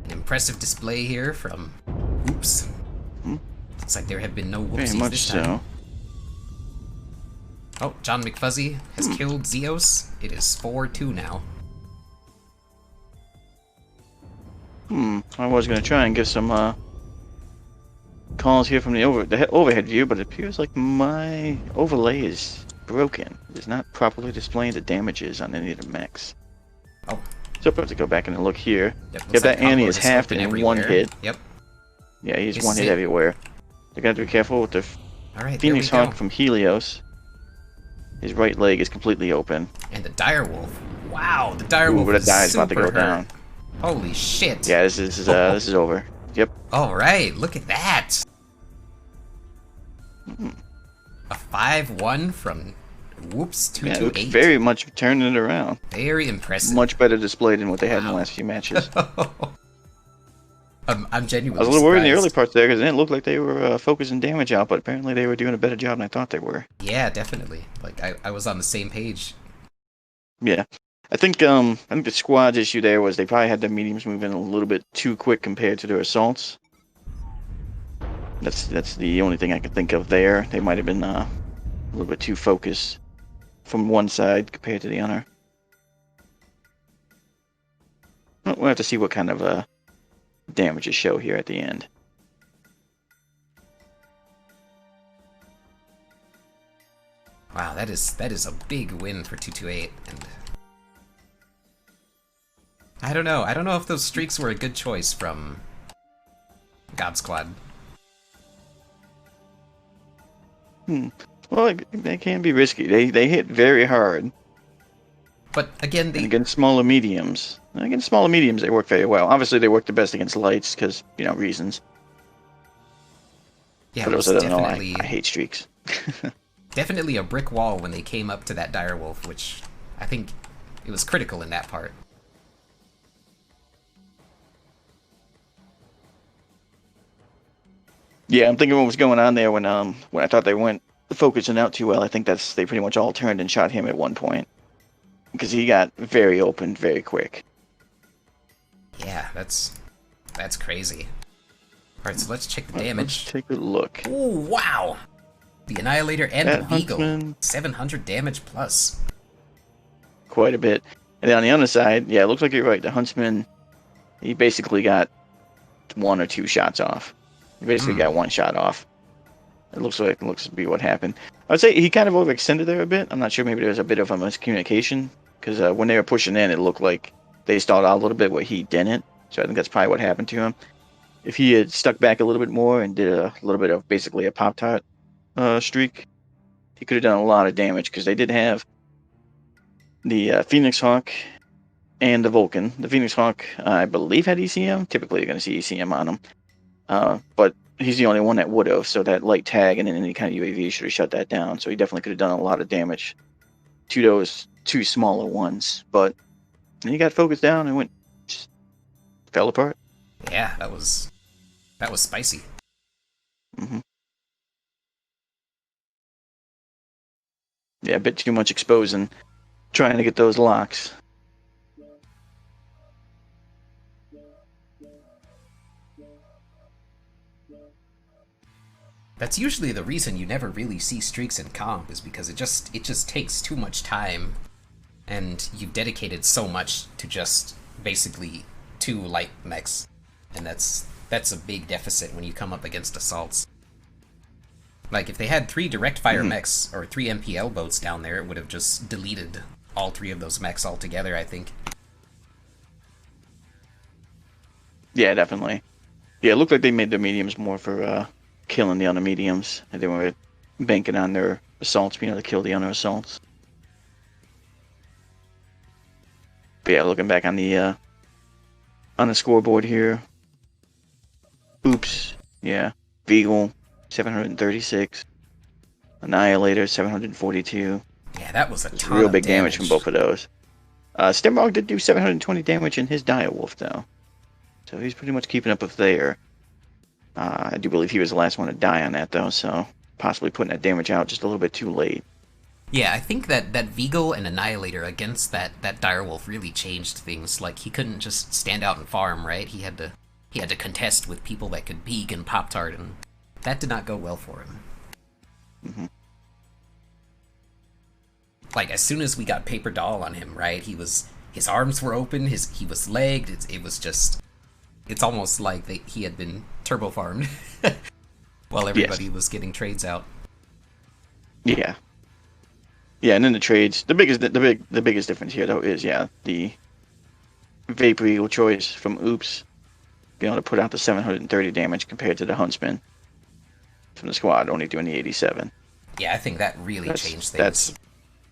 An impressive display here from Oops. Looks like there have been no whoopsies Very much this time. so. Oh, John McFuzzy has killed Zeus. It is 4-2 now. I was going to try and give some calls here from the overhead view, but it appears like my overlay is broken. It is not properly displaying the damages on any of the mechs. Oh. So I have to go back and look here. Yep, that Annie is half in one hit. Yep. Yeah, he's one hit everywhere. They're going to have to be careful with the Phoenix Hawk from Helios. His right leg is completely open. And the Direwolf. Wow, the Direwolf is about to go down. Holy shit. Yeah, this is over. Yep. All right, look at that. A 5-1 from Whoops 2-8. Very much turning it around. Very impressive. Much better display than what they had in the last few matches. I'm genuinely I was a little worried in the early parts there because it didn't look like they were focusing damage out, but apparently they were doing a better job than I thought they were. Yeah, definitely. Like I was on the same page. Yeah. I think the squad's issue there was they probably had their mediums moving a little bit too quick compared to their assaults. That's the only thing I could think of there. They might have been a little bit too focused from one side compared to the other. We'll have to see what kind of damages show here at the end. Wow, that is a big win for 228, and I don't know if those streaks were a good choice from God Squad. Well, they can be risky. They hit very hard. But again, against smaller mediums. Against smaller mediums, they work very well. Obviously, they work the best against lights because, reasons. Yeah, but also doesn't know I hate streaks. Definitely a brick wall when they came up to that Direwolf, which I think it was critical in that part. Yeah, I'm thinking what was going on there when I thought they weren't focusing out too well. I think they pretty much all turned and shot him at one point. Because he got very open very quick. Yeah, that's crazy. Alright, so let's check the Let's damage. take a look. Oh, wow! The Annihilator and That the Vigo. Huntsman, 700 damage plus. quite a bit. And then on the other side, yeah, it looks like you're right. The Huntsman, he basically got 1 or 2 shots off. He basically got 1 shot off. It looks to be what happened. I would say he kind of overextended there a bit. I'm not sure. Maybe there was a bit of a miscommunication because when they were pushing in, it looked like they stalled out a little bit where he didn't. So I think that's probably what happened to him. If he had stuck back a little bit more and did a little bit of basically a Pop-Tart streak, he could have done a lot of damage because they did have the Phoenix Hawk and the Vulcan. The Phoenix Hawk, I believe, had ECM. Typically, you're going to see ECM on him. But he's the only one that would have, so that light tag and then any kind of UAV should have shut that down. So he definitely could have done a lot of damage to those 2 smaller ones. But then he got focused down and went, just fell apart. Yeah, that was spicy. Mm-hmm. Yeah, a bit too much exposing, trying to get those locks. That's usually the reason you never really see streaks in comp, is because it just takes too much time, and you've dedicated so much to just basically 2 light mechs, and that's a big deficit when you come up against assaults. Like, if they had 3 direct fire mechs, or 3 MPL boats down there, it would have just deleted all 3 of those mechs altogether, I think. Yeah, definitely. Yeah, it looked like they made the mediums more for killing the other mediums, and they were banking on their assaults being able to kill the other assaults. But yeah, looking back on the scoreboard here. Oops. Yeah. Beagle, 736. Annihilator, 742. Yeah, that was a ton Real of big damage from both of those. Stemrog did do 720 damage in his Direwolf, though. So he's pretty much keeping up with there. I do believe he was the last one to die on that, though, so possibly putting that damage out just a little bit too late. Yeah, I think that Vigo and Annihilator against that Direwolf really changed things. Like, he couldn't just stand out and farm, right? He had to contest with people that could peek and Pop-Tart, and that did not go well for him. Mm-hmm. Like, as soon as we got Paper Doll on him, right? His arms were open, he was legged. It was just, it's almost like he had been turbo farmed while everybody was getting trades out. Yeah. Yeah, and then the trades. The biggest difference here, though, is the Vapor Eagle choice from Oops being able to put out the 730 damage compared to the Huntsman from the squad only doing the 87. Yeah, I think that really changed things. That's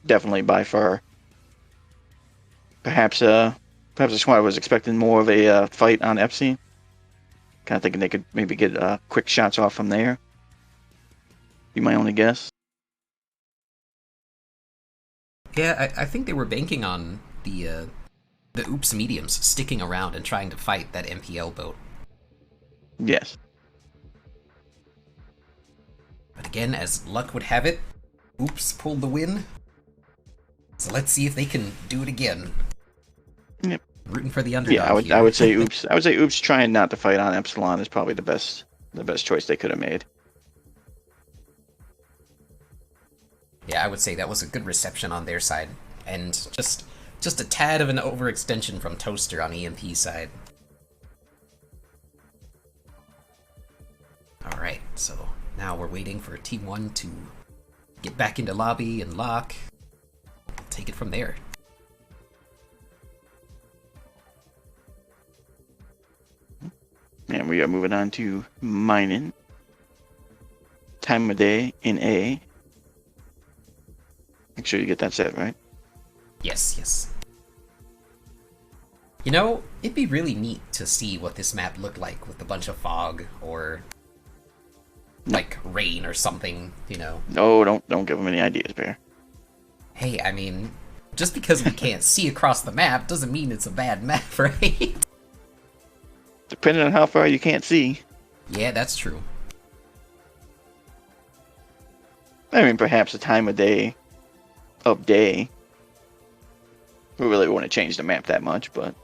definitely by far. Perhaps the squad was expecting more of a fight on Epsi. Kind of thinking they could maybe get quick shots off from there. Be my only guess. Yeah, I think they were banking on the Oops mediums sticking around and trying to fight that MPL boat. Yes. But again, as luck would have it, Oops pulled the win. So let's see if they can do it again. Yep. Rooting for the underdog. Yeah, I would say Oops. I would say Oops trying not to fight on Epsilon is probably the best choice they could have made. Yeah, I would say that was a good reception on their side, and just a tad of an overextension from Toaster on EMP side. Alright, so now we're waiting for Team 1 to get back into lobby and lock. We'll take it from there. And we are moving on to mining. Time of day in A. Make sure you get that set, right? Yes. You know, it'd be really neat to see what this map looked like with a bunch of fog or like rain or something, you know. No, don't give them any ideas, Bear. Hey, I mean, just because we can't see across the map doesn't mean it's a bad map, right? Depending on how far you can't see. Yeah, that's true. I mean, perhaps a time of day. We really wouldn't change the map that much, but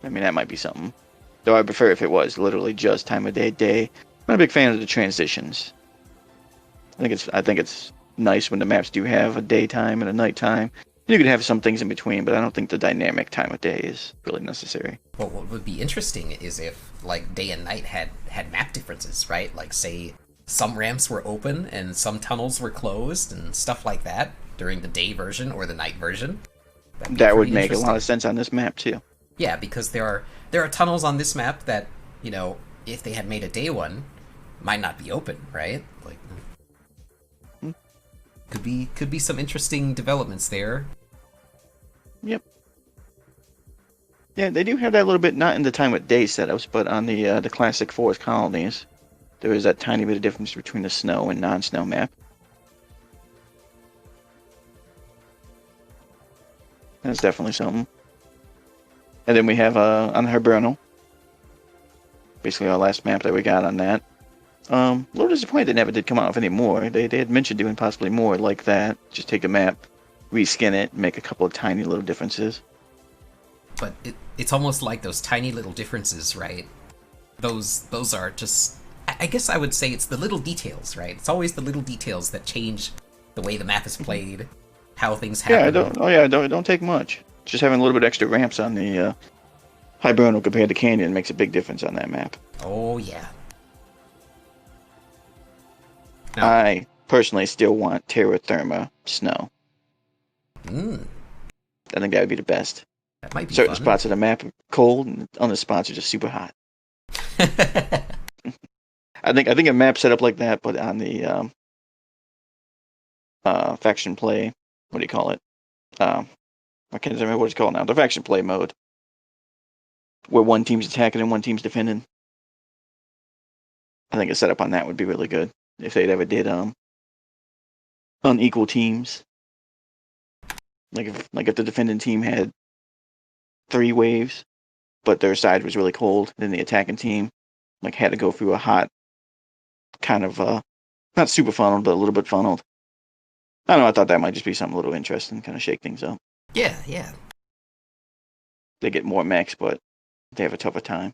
I mean, that might be something. Though I prefer if it was literally just time of day. I'm not a big fan of the transitions. I think it's nice when the maps do have a daytime and a nighttime. You could have some things in between, but I don't think the dynamic time of day is really necessary. Well, what would be interesting is if like day and night had map differences, right? Like say some ramps were open and some tunnels were closed and stuff like that during the day version or the night version. That would make a lot of sense on this map too. Yeah, because there are tunnels on this map that, you know, if they had made a day one, might not be open, right? Like could be some interesting developments there. Yep. Yeah, they do have that a little bit, not in the time of day setups, but on the classic forest colonies, there is that tiny bit of difference between the snow and non-snow map. That's definitely something. And then we have on Hiberno, basically our last map that we got on that. A little disappointed they never did come out with any more. They had mentioned doing possibly more like that. Just take a map, reskin it, make a couple of tiny little differences. But it's almost like those tiny little differences, right? Those are just, I guess I would say it's the little details, right? It's always the little details that change the way the map is played, how things happen. Don't take much. Just having a little bit extra ramps on the Hiberno compared to Canyon makes a big difference on that map. Oh yeah. No. I personally still want Terra Therma snow. I think that would be the best. That might be Certain fun. spots of the map are cold, and other spots are just super hot. I think a map set up like that, but on the faction play, what do you call it? I can't remember what it's called now. The faction play mode, where one team's attacking and one team's defending. I think a setup on that would be really good if they'd ever did unequal teams. Like if the defending team had 3 waves, but their side was really cold, then the attacking team like had to go through a hot kind of not super funneled, but a little bit funneled. I don't know, I thought that might just be something a little interesting, kind of shake things up. Yeah. They get more mechs, but they have a tougher time.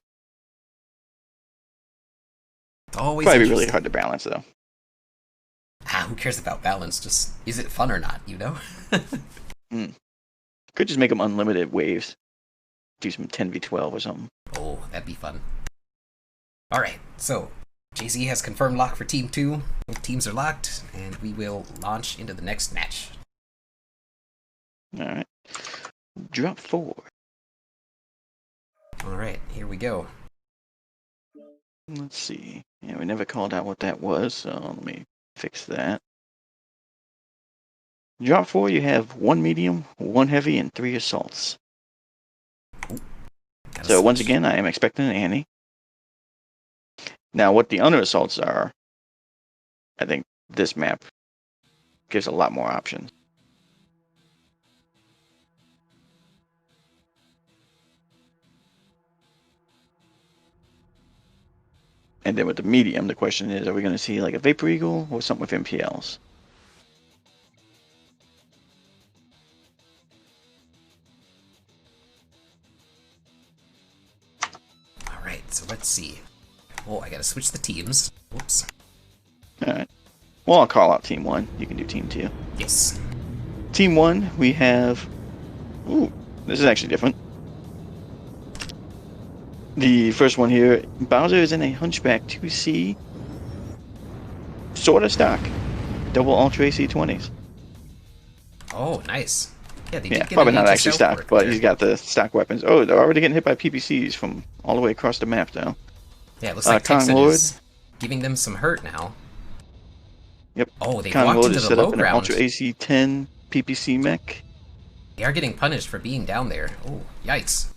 Always Probably be really hard to balance though. Who cares about balance? Just is it fun or not, you know? Could just make them unlimited waves. Do some 10v12 or something. Oh, that'd be fun. Alright, so JZ has confirmed lock for Team 2. Both teams are locked, and we will launch into the next match. Alright. Drop 4. Alright, here we go. Let's see. Yeah, we never called out what that was, so let me fix that. Drop 4, you have 1 medium, 1 heavy, and 3 assaults. So once again, I am expecting an Annie. Now, what the under assaults are, I think this map gives a lot more options. And then with the medium, the question is, are we going to see like a Vapor Eagle or something with MPLs? Alright, so let's see. Oh, I gotta switch the teams. Whoops. Alright. Well, I'll call out Team 1. You can do Team 2. Yes. Team 1, we have... Ooh, this is actually different. The first one here, Bowser is in a Hunchback 2C. Sort of stock. Double Ultra AC 20s. Oh, nice. Yeah, they did get probably an not HSL actually stock, work but there. he's got the stock weapons. Oh, they're already getting hit by PPCs from all the way across the map now. Yeah, it looks like Kong Texan Lord. is giving them some hurt now. Yep. Oh, they Kong walked Lord into is the set low up in an ground. Ultra AC 10 PPC mech. They are getting punished for being down there. Oh, yikes.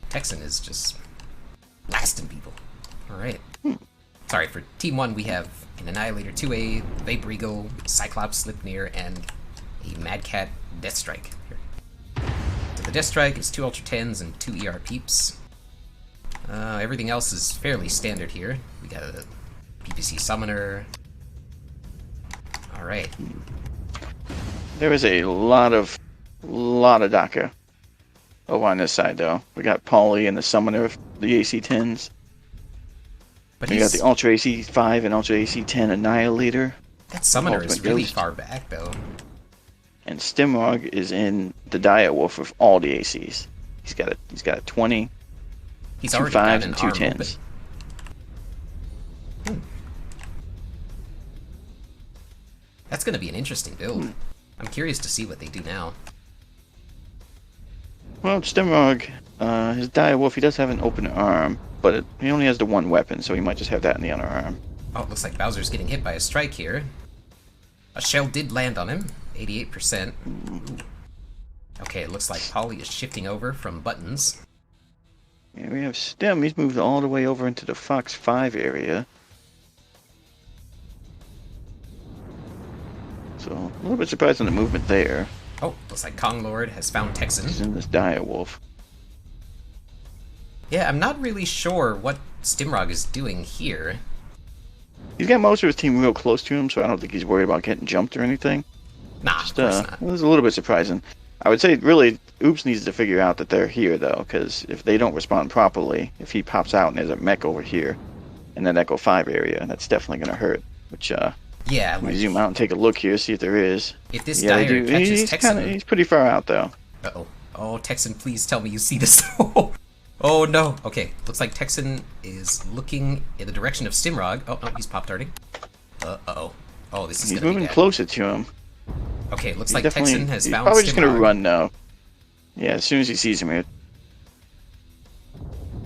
Texan is just blasting people. Alright. Sorry, for Team 1 we have an Annihilator 2A, Vapor Eagle, Cyclops Slipnir, and a Mad Cat Death Strike. Here. So the Death Strike is 2 Ultra 10s and 2 ER Peeps. Everything else is fairly standard here. We got a PPC Summoner. Alright. There is a lot of DACA Over on this side, though, we got Paulie and the Summoner of the AC-10s. But We got the Ultra AC-5 and Ultra AC-10 Annihilator. that Summoner is really Ghost. far back, though. And Stimrog is in the Dire Wolf with all the ACs. He's got a 20. He's two already fives got an and two arm tens. open. That's going to be an interesting build. I'm curious to see what they do now. Well, Stimrog, his Dire Wolf, he does have an open arm, but he only has the one weapon, so he might just have that in the other arm. Oh, it looks like Bowser's getting hit by a strike here. A shell did land on him, 88%. Ooh. Okay, it looks like Polly is shifting over from buttons. Yeah, we have Stim. He's moved all the way over into the Fox 5 area. So, a little bit surprised on the movement there. Oh, looks like Kong Lord has found Texan. He's in this Dire Wolf. Yeah, I'm not really sure what Stimrog is doing here. He's got most of his team real close to him, so I don't think he's worried about getting jumped or anything. Nah, of course not. It was a little bit surprising. I would say, really, Oops needs to figure out that they're here, though, because if they don't respond properly, if he pops out and there's a mech over here, in that Echo 5 area, that's definitely going to hurt. Which, yeah, let me like, zoom out and take a look here, see if there is. if this Yeah, they Dire do. catches Texan... He's pretty far out, though. Uh-oh. Oh, Texan, please tell me you see this. Oh, no. Okay, looks like Texan is looking in the direction of Stimrog. Oh, no, he's pop-darting. Uh-oh. Oh, this is He's gonna be moving bad. closer to him. Okay, looks He's like definitely- Texan has he's found probably just going Stimrog. to run now. Yeah, as soon as he sees him, he'll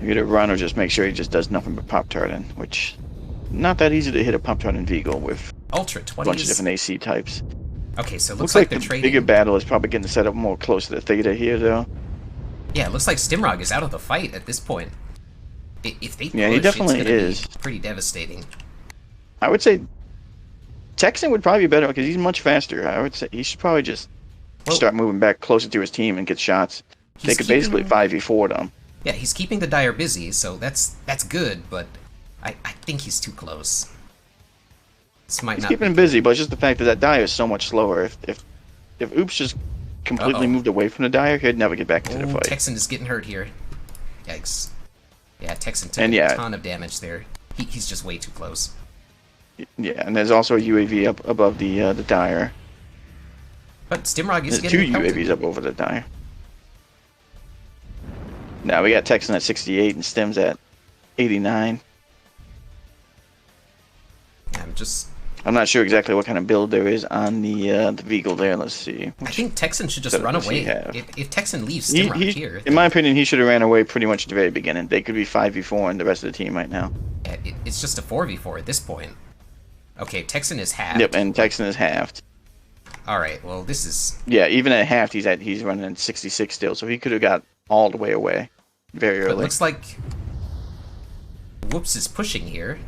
either run or just make sure he just does nothing but Pop-Tarting, which not that easy to hit a Pop-Tarting Vehicle with Ultra a bunch of 20s. different AC types. Okay, so it Looks looks like the they're trading. bigger battle is probably getting set up more close to the Theta here, though. Yeah, it looks like Stimrog is out of the fight at this point. If they push, Yeah, he definitely it's gonna is. be pretty devastating. I would say Texan would probably be better because he's much faster. I would say he should probably just Well, start moving back closer to his team and get shots. They he's could basically keeping- 5v4 them. Yeah, he's keeping the Dire busy, so that's good, but I think he's too close. This might He's not keeping be him busy, but it's just the fact that that Dire is so much slower. If Oops just completely Uh-oh. moved away from the Dire, he'd never get back into the Oh, fight. Texan is getting hurt here. Yikes. Yeah, Texan took And a yeah. ton of damage there. He's just way too close. Yeah, and there's also a UAV up above the Dire. But Stimrog is There's two getting pelted. UAVs up over the Dire. Now we got Texan at 68 and Stim's at 89. I'm not sure exactly what kind of build there is on the Vehicle there. Let's see. I think Texan should just setup run does he away. have? If Texan leaves Stimrog here, in my opinion, he should have ran away pretty much at the very beginning. They could be 5v4 and the rest of the team right now. yeah, it's just a 4v4 at this point. Okay, Texan is halved. Yep, and Texan is halved. All right, well, this is... Yeah, even at half, he's running at 66 still, so he could have got all the way away very But it early. looks like Whoops is pushing here.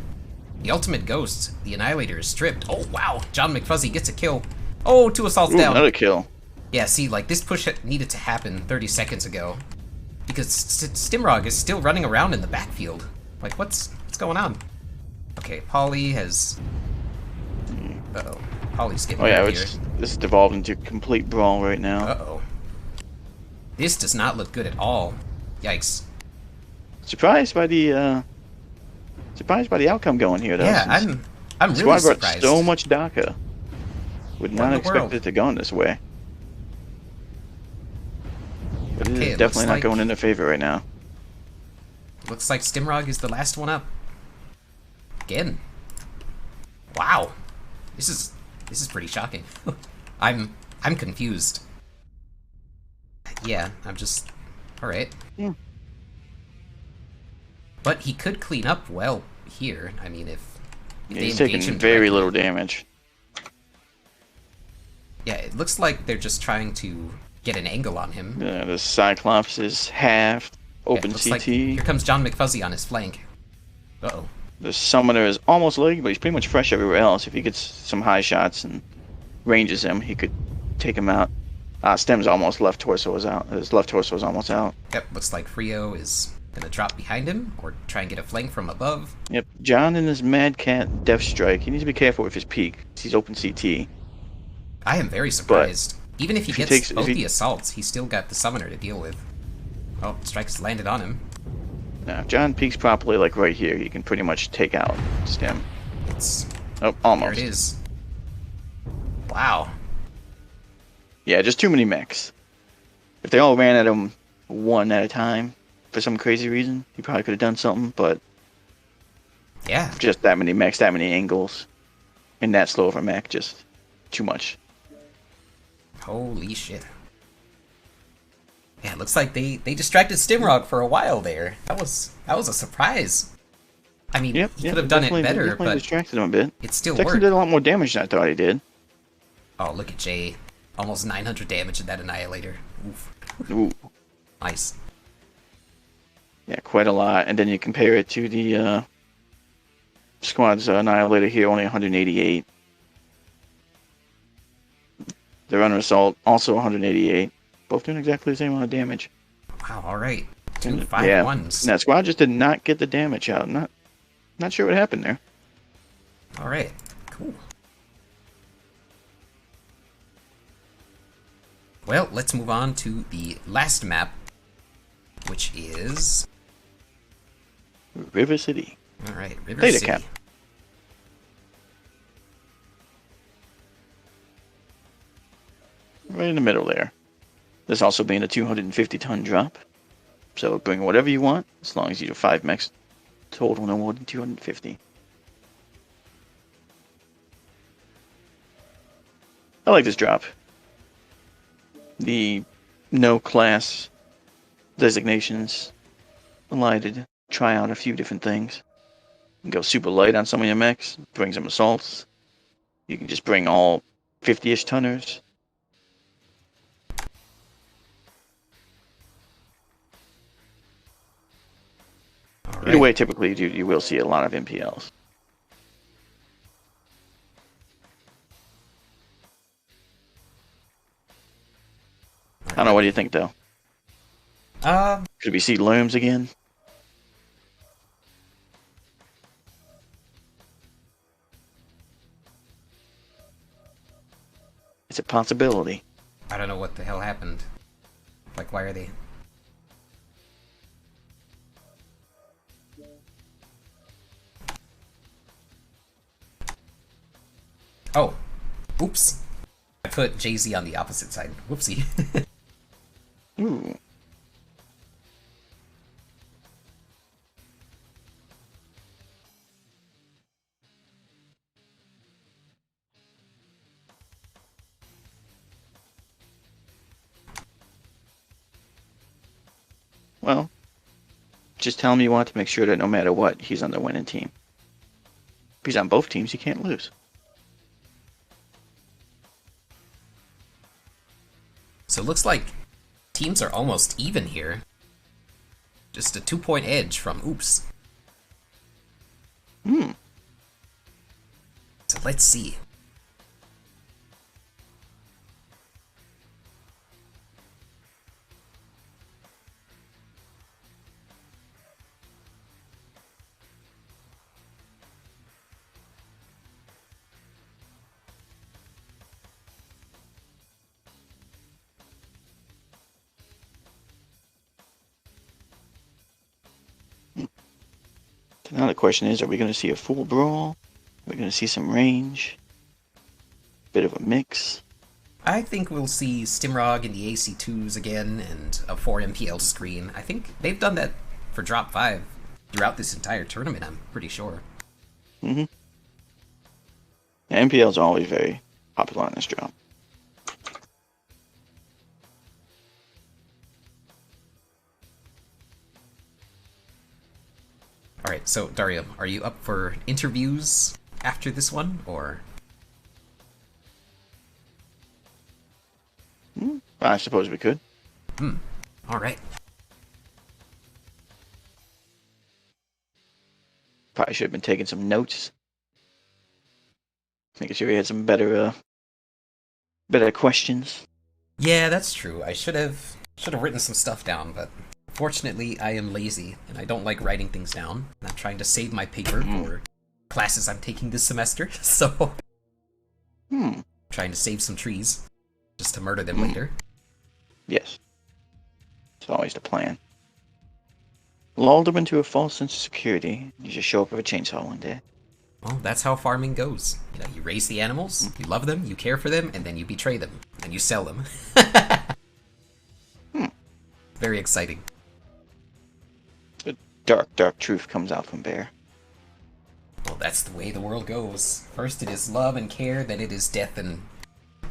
The ultimate ghost, the Annihilator, is stripped. Oh, wow. John McFuzzy gets a kill. Oh, 2 assaults Ooh, down. another kill. Yeah, see, like, this push needed to happen 30 seconds ago. Because Stimrog is still running around in the backfield. Like, what's going on? Okay, Polly has... Uh-oh. Polly's getting Oh yeah, hurt here. this is devolved into complete brawl right now. Uh-oh. This does not look good at all. Yikes. Surprised by the outcome going here though. Yeah, since I'm the really squad brought surprised. so much DACA. Would What not in the expect world? it to go in this way. But Okay, it it is definitely looks not like- going in their favor right now. Looks like Stimrog is the last one up. Again. Wow. This is pretty shocking. I'm confused. Yeah, I'm just... Alright. Yeah. But he could clean up well here. I mean, if Yeah, they he's engage taking him very directly. little damage. Yeah, it looks like they're just trying to get an angle on him. Yeah, the Cyclops is halved. Yeah, Open it looks CT. like here comes John McFuzzy on his flank. Uh-oh. The Summoner is almost legged, but he's pretty much fresh everywhere else. If he gets some high shots and ranges him, he could take him out. Stem's almost left torso is out. His left torso is almost out. Yep, looks like Frio is gonna drop behind him, or try and get a flank from above. Yep, John and his Mad Cat Death Strike. He needs to be careful with his peak. He's open CT. I am very surprised. Even if he if he gets takes- both if he- the assaults, he's still got the summoner to deal with. Oh, strikes landed on him. Now, if John peeks properly, like right here, he can pretty much take out Stim. It's Oh, There almost. it is. Wow. Yeah, just too many mechs. If they all ran at him one at a time, for some crazy reason, he probably could have done something, but Yeah. just that many mechs, that many angles, and that slow of a mech, just too much. Holy shit. Yeah, it looks like they distracted Stimrog for a while there. That was a surprise. I mean, Yep, he could have done it better, definitely but distracted him a bit. it still Texan worked. did a lot more damage than I thought he did. Oh, look at Jay. Almost 900 damage in that Annihilator. Oof. Ooh, Nice. yeah, quite a lot. And then you compare it to the squad's Annihilator here, only 188. The Runner Assault, also 188. Both doing exactly the same amount of damage. Wow, alright. Two And, 5-1s. and that squad just did not get the damage out. Not sure what happened there. Alright, cool. Well, let's move on to the last map, which is... River City. Alright, River Data City. cap. Right in the middle there. This also being a 250-ton drop. So bring whatever you want, as long as you do 5 mechs total, no more than 250. I like this drop. The no class designations allow you to try out a few different things. You can go super light on some of your mechs, bring some assaults. You can just bring all 50-ish tonners. Alright. Either way, typically you will see a lot of MPLs. I don't know, what do you think though? Could we see looms again? It's a possibility. I don't know what the hell happened. Like, why are they... Oh. Oops. I put Jay-Z on the opposite side. Whoopsie. Ooh. Well, just tell him you want to make sure that no matter what, he's on the winning team. If he's on both teams, he can't lose. So it looks like teams are almost even here. Just a 2-point edge from Oops. So let's see. So now the question is, are we going to see a full brawl? Are we going to see some range? Bit of a mix? I think we'll see Stimrog in the AC2s again and a 4 MPL screen. I think they've done that for Drop 5 throughout this entire tournament, I'm pretty sure. Mm-hmm. Yeah, MPLs are always very popular on this drop. Alright, so Dario, are you up for interviews after this one, or...? I suppose we could. Alright. Probably should have been taking some notes. Making sure we had some better questions. Yeah, that's true. I should have written some stuff down, but fortunately I am lazy, and I don't like writing things down. I'm trying to save my paper for classes I'm taking this semester, so... Trying to save some trees, just to murder them later. Yes. It's always the plan. lulled them into a false sense of security. You just show up with a chainsaw one day. Well, that's how farming goes. You know, you raise the animals, you love them, you care for them, and then you betray them, and then you sell them. Hmm. Very exciting. The dark, dark truth comes out from Bear. Well, that's the way the world goes. First it is love and care, then it is death and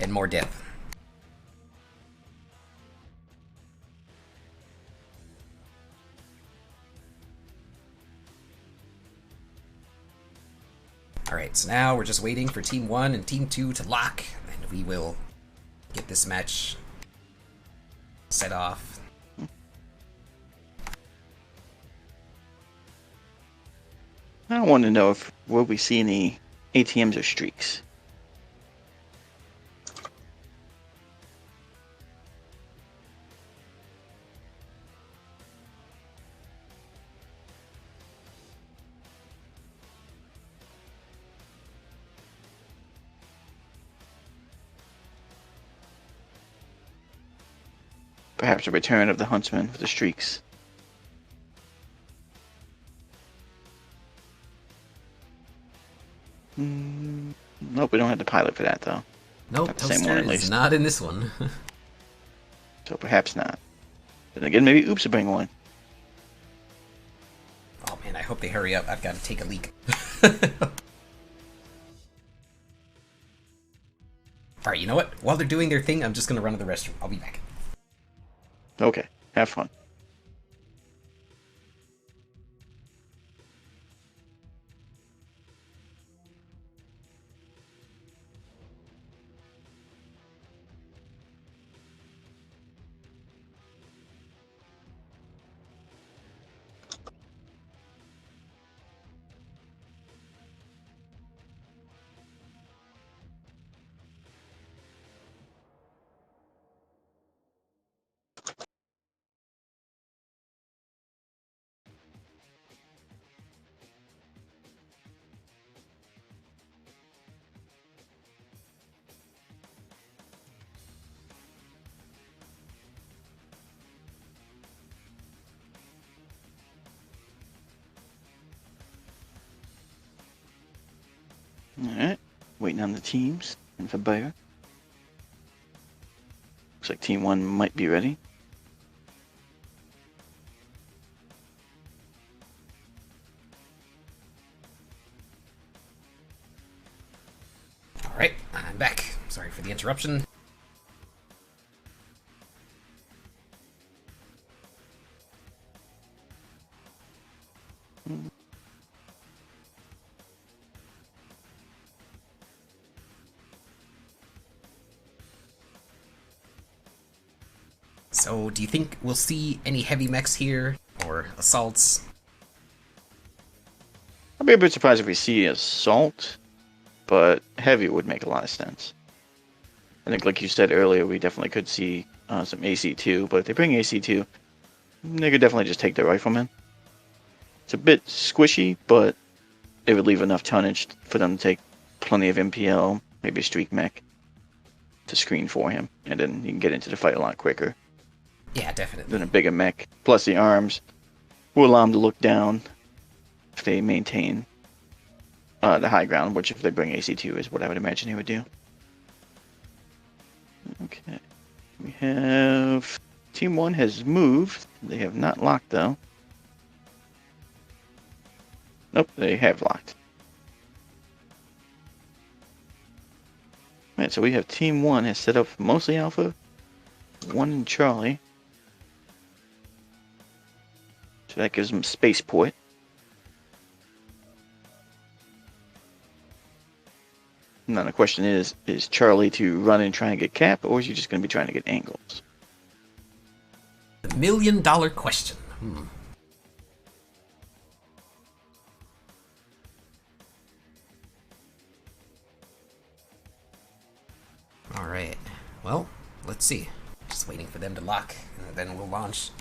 more death. Alright, so now we're just waiting for Team 1 and Team 2 to lock, and we will get this match set off. I want to know if will we see any ATMs or streaks. Perhaps a return of the huntsman with the streaks. Nope, we don't have the pilot for that though. Nope, Not the same one, at Toaster is least. not in this one. So perhaps not. Then again, maybe Oops will bring one. Oh man, I hope they hurry up. I've got to take a leak. Alright, you know what? While they're doing their thing, I'm just gonna run to the restroom. I'll be back. Okay, have fun. Alright, waiting on the teams and for Bear. Looks like Team 1 might be ready. Alright, I'm back. Sorry for the interruption. So, do you think we'll see any heavy mechs here? Or assaults? I'll be a bit surprised if we see Assault, but Heavy would make a lot of sense. I think, like you said earlier, we definitely could see some AC2, but if they bring AC2, they could definitely just take the rifleman. It's a bit squishy, but it would leave enough tonnage for them to take plenty of MPL, maybe a streak mech, to screen for him, and then you can get into the fight a lot quicker Yeah, definitely. than a bigger mech. Plus the arms will allow them to look down if they maintain the high ground, which if they bring AC2 is what I would imagine he would do. Okay. We have... Team 1 has moved. They have not locked, though. Nope, they have locked. Alright, so we have Team 1 has set up mostly Alpha, 1 in Charlie. So that gives them spaceport. Now the question is Charlie to run and try and get Cap, or is he just going to be trying to get angles? The $1,000,000 question. Alright. Well, let's see. Just waiting for them to lock, and then we'll launch.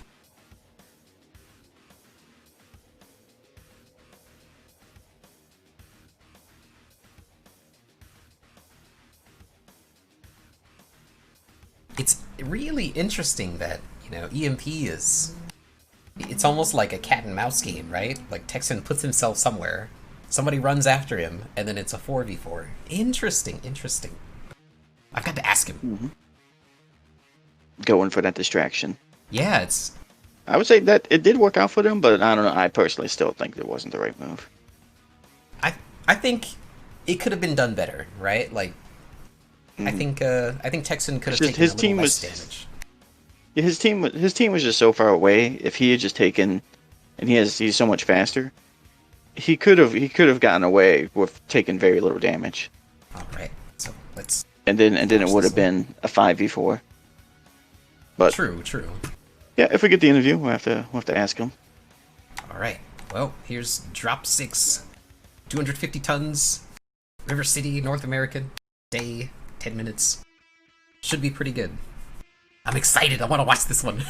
It's really interesting that, you know, EMP is It's almost like a cat and mouse game, right? Like Texan puts himself somewhere, somebody runs after him, and then it's a 4v4. Interesting, interesting. I've got to ask him. Mm-hmm. Going for that distraction. Yeah, it's... I would say that it did work out for them, but I don't know. I personally still think it wasn't the right move. I think it could have been done better, right? Like, I think Texan could have taken a little less damage. Yeah, his team was just so far away. If he had just taken, and he's so much faster, he could have gotten away with taking very little damage. All right, so let's. And then it would have been a 5v4. But true. Yeah, if we get the interview, we'll have to ask him. All right. Well, here's drop 6. 250 tons, River City, North American, day, 10 minutes. Should be pretty good. I'm excited, I want to watch this one.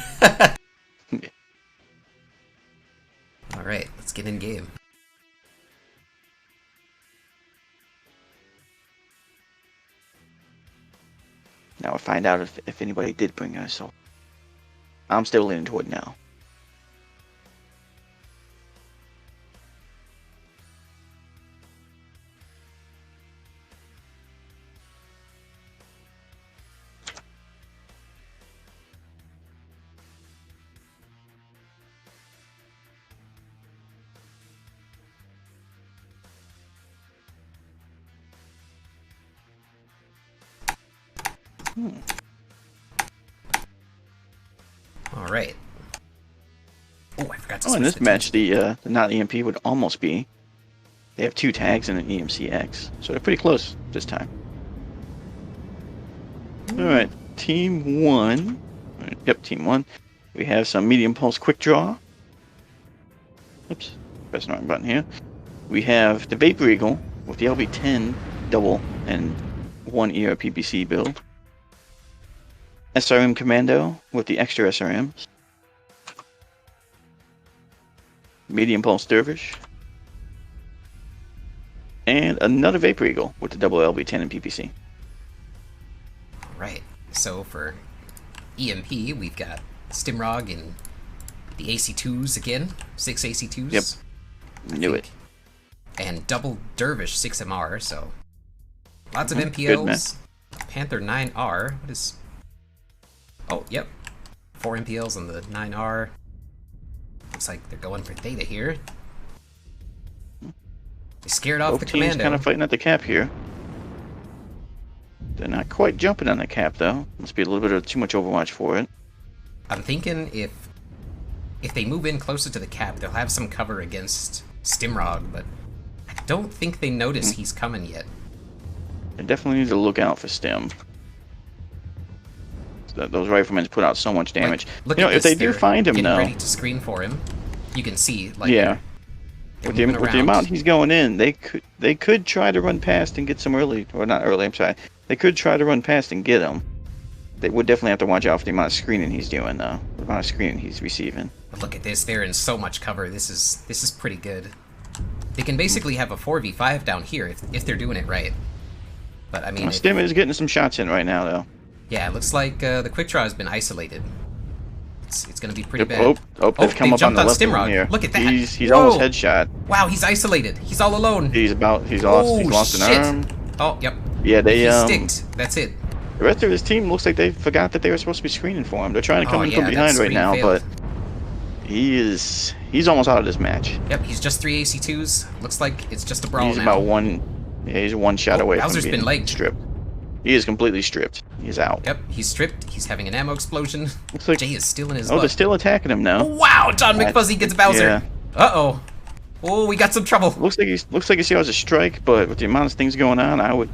Alright, let's get in game. Now we'll find out if anybody did bring us, so I'm still leaning toward now. Alright. Oh, I forgot to Oh, switch in this the match, teams. the not EMP would almost be. They have 2 tags and an EMCX, so they're pretty close this time. Alright, Team 1. Yep, Team 1. We have some medium pulse quick draw. Oops, pressing the wrong button here. We have the Vapor Eagle with the LB10 double and 1 ER PPC build. SRM Commando with the extra SRMs. Medium Pulse Dervish. And another Vapor Eagle with the double LB10 and PPC. Right, so for EMP, we've got Stimrog and the AC2s again. 6 AC2s. Yep, knew it. And double Dervish 6MR, so lots of Good MPLs. Panther 9R. What is... Oh, yep. 4 MPLs on the 9R. Looks like they're going for Theta here. They scared off Both the teams commando. kind of fighting at the cap here. They're not quite jumping on the cap though. Must be a little bit of too much Overwatch for it. I'm thinking if they move in closer to the cap, they'll have some cover against Stimrog, but I don't think they notice he's coming yet. They definitely need to look out for Stim. Those riflemen put out so much damage. Look you know, at if they this, do they're find him getting though, ready to screen for him. You can see, like, yeah, they're with the moving amount around. he's going in, they could try to run past and get some early, or not early. I'm sorry. They could try to run past and get him. They would definitely have to watch out for the amount of screening he's doing though. The amount of screening he's receiving. But look at this, they're in so much cover. This is pretty good. They can basically have a 4v5 down here if they're doing it right. But I mean, Stim is getting some shots in right now though. yeah, it looks like the quick draw has been isolated. It's going to be pretty bad. They've come up on jumped the on left Stimrog. here. Look at that. He's Whoa. almost headshot. Wow, he's isolated. He's all alone. He's lost an shit. arm. Oh, yep. Yeah, they He's sticked. That's it. The rest of his team looks like they forgot that they were supposed to be screening for him. They're trying to come in from that behind right screen now, failed. but he's almost out of this match. Yep, he's just 3 AC2s. Looks like it's just a brawl He's now. about one. Yeah, he's one shot away Bowser's from been being legged. stripped. He is completely stripped. He's out. Yep, he's stripped. He's having an ammo explosion. Looks like, Jay is still in his they're butt. still attacking him now. Wow, John McFuzzy gets Bowser. Yeah. Uh-oh. Oh, we got some trouble. Looks like he still has a strike, but with the amount of things going on, I would.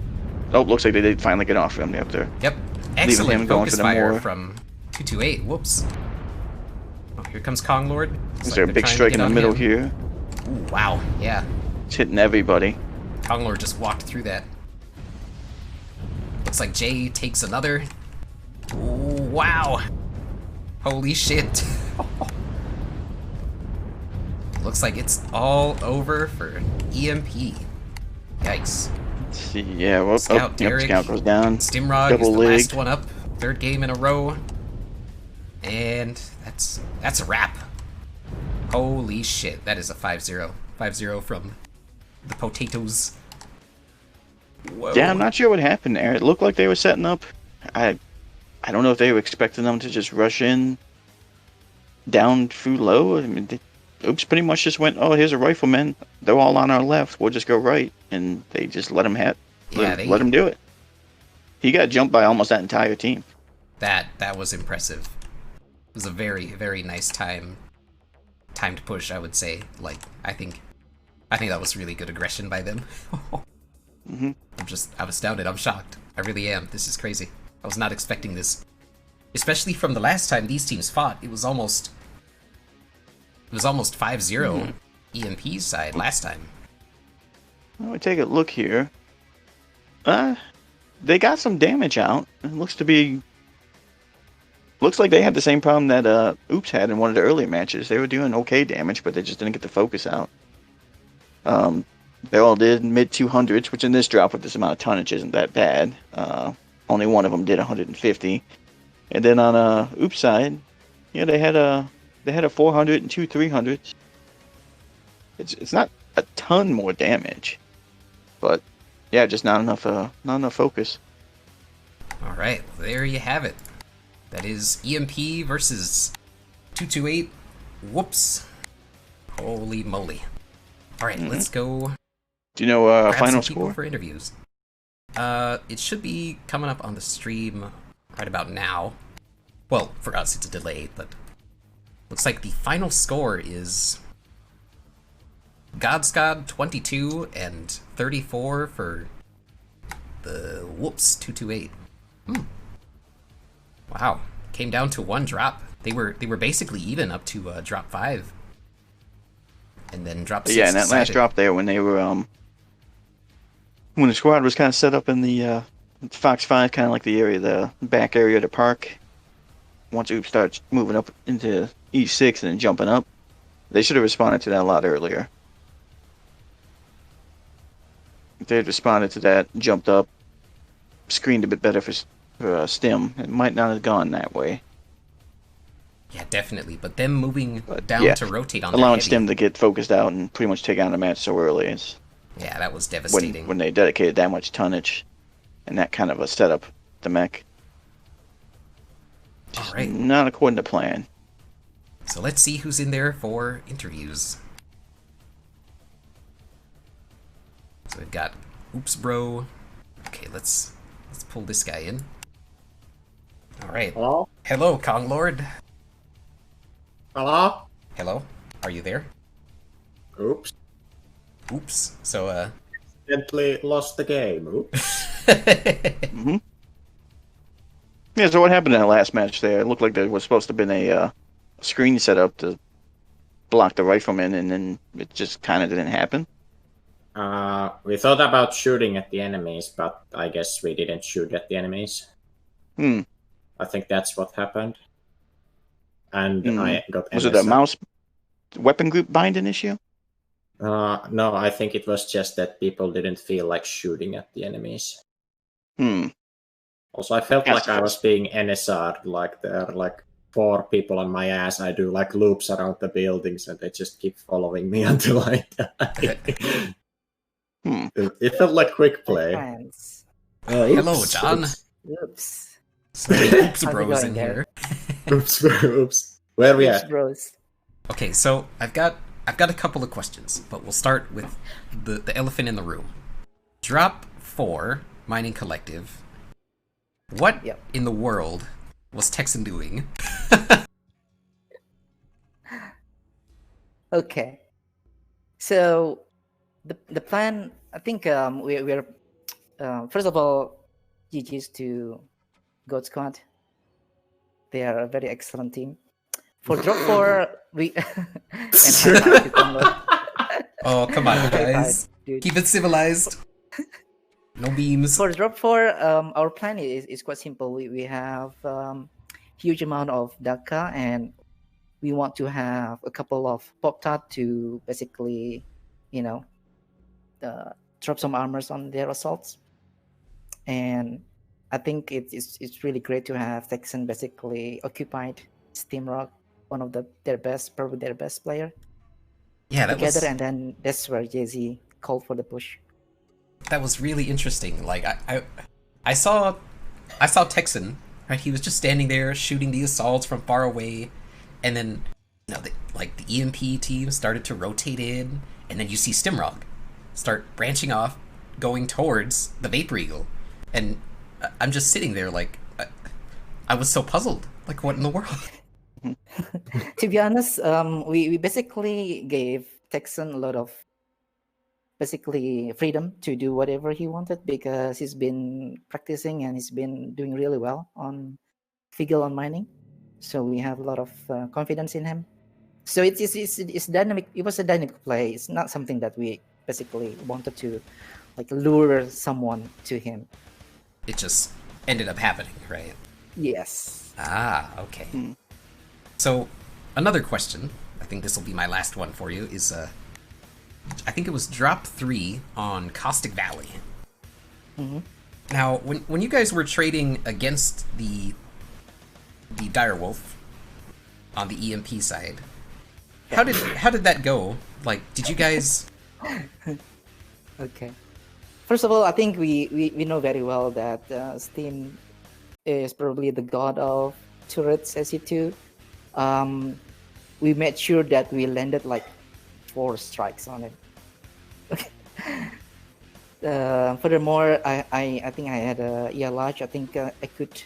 Oh, looks like they did finally get off him up there. Yep. Excellent him going focus for the fire more. from 228. Whoops. Oh, here comes Kong Lord. Looks Is like there a they're big trying to strike get in the on middle him. here? Ooh, wow, yeah. It's hitting everybody. Kong Lord just walked through that. Looks like Jay takes another. Ooh, wow. Holy shit. Looks like it's all over for EMP. Yikes. Let's see, yeah. Well, Scout Derek. Scout goes down. Stimrog is the Double-legged. last one up. 3rd game in a row. And that's a wrap. Holy shit, that is a 5-0. 5-0 from the potatoes. Whoa. Yeah, I'm not sure what happened there. It looked like they were setting up. I don't know if they were expecting them to just rush in down through low. I mean, Oops pretty much just went, oh, here's a rifleman. They're all on our left. We'll just go right. And they just let him let him do it. He got jumped by almost that entire team. That was impressive. It was a very, very nice timed push, I would say. Like, I think that was really good aggression by them. Mm-hmm. I'm astounded. I'm shocked. I really am. This is crazy. I was not expecting this. Especially from the last time these teams fought. It was almost 5-0 EMP's side last time. Let me take a look here. They got some damage out. It looks like they had the same problem that Oops had in one of the earlier matches. They were doing okay damage, but they just didn't get the focus out. They all did mid 200s, which in this drop with this amount of tonnage isn't that bad. Only one of them did 150. And then on Oops side, yeah, they had a 400 and 2 300s. It's not a ton more damage, but yeah, just not enough focus. All right, well, there you have it. That is EMP versus 228. Whoops! Holy moly! All right, let's go. Do you know grab final some people score for interviews? It should be coming up on the stream right about now. Well, for us it's a delay, but looks like the final score is Godscod 22 and 34 for the Whoops 228. Wow, came down to one drop. They were basically even up to drop 5, and then drop 6. Yeah, and that last drop there when they were when the squad was kind of set up in the Fox 5, kind of like the area, the back area of the park. Once Oops starts moving up into E6 and then jumping up, they should have responded to that a lot earlier. If they had responded to that, jumped up, screened a bit better for Stim, it might not have gone that way. Yeah, definitely. But them moving down to rotate on allowing their Stim to get focused out and pretty much take on the match so early is yeah, that was devastating. When they dedicated that much tonnage and that kind of a setup, the mech. All right. Not according to plan. So let's see who's in there for interviews. So we've got Oops Bro. Okay, let's pull this guy in. All right. Hello? Hello, Kong Lord. Hello? Hello. Are you there? Oops. Oops. So Accidentally lost the game. Oops. Mm-hmm. Yeah, so what happened in that last match there? It looked like there was supposed to have been a screen set up to block the rifleman, and then it just kind of didn't happen. We thought about shooting at the enemies, but I guess we didn't shoot at the enemies. I think that's what happened. And I got Was it a mouse weapon group binding issue? No, I think it was just that people didn't feel like shooting at the enemies. Also, I felt like I was being NSR'd, like there are like 4 people on my ass. I do like loops around the buildings, and they just keep following me until I die. It felt like quick play. hello, John. Oops. Oops Bros in here. Oops. Where are we at? Bros. Okay, so I've got a couple of questions, but we'll start with the elephant in the room. Drop 4, Mining Collective. What in the world was Texan doing? Okay. So the plan, I think we're first of all, GG's to Goat Squad. They are a very excellent team. For drop 4, we oh, come on, guys. Keep it civilized. No beams. For drop 4, our plan is quite simple. We have huge amount of Daka, and we want to have a couple of Pop-Tart to basically, drop some armors on their assaults. And I think it's really great to have Texan basically occupied Steamrock one of their best, probably their best player Yeah, together, and then that's where Jay-Z called for the push. that was really interesting. Like I saw Texan, right? He was just standing there shooting the assaults from far away, and then the EMP team started to rotate in, and then you see Stimrog start branching off, going towards the Vapor Eagle, and I'm just sitting there like I was so puzzled. Like, what in the world? To be honest, we basically gave Texan a lot of basically freedom to do whatever he wanted because he's been practicing and he's been doing really well on Figgle on mining. So we have a lot of confidence in him. So it's dynamic. It was a dynamic play. It's not something that we basically wanted to like lure someone to him. It just ended up happening, right? Yes. Ah, okay. So, another question, I think this will be my last one for you, is I think it was drop 3 on Caustic Valley. Mm-hmm. Now, when you guys were trading against the Direwolf on the EMP side, how did that go? Like, did you guys? Okay. First of all, I think we know very well that Steam is probably the god of turrets, SE2. We made sure that we landed like 4 strikes on it. Furthermore, I think I had a large. I think I could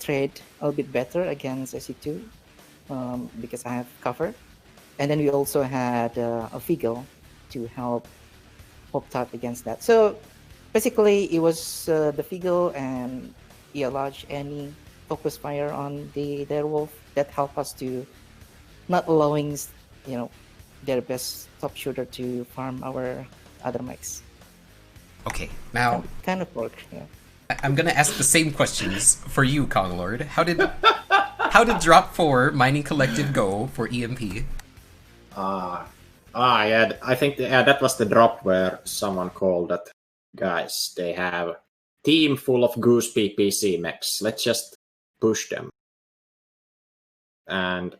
trade a little bit better against SE2 because I have cover. And then we also had a Figgle to help Hoptart against that. So basically, it was the Figgle and large any focus fire on the Direwolf that helped us to not allowing their best top shooter to farm our other mechs. Okay, now kind of worked. Yeah. I'm gonna ask the same questions for you, Konglord. How did drop 4 Mining Collective go for EMP? Yeah, I think that was the drop where someone called that, guys, they have team full of Goose PPC mechs. Let's just push them. And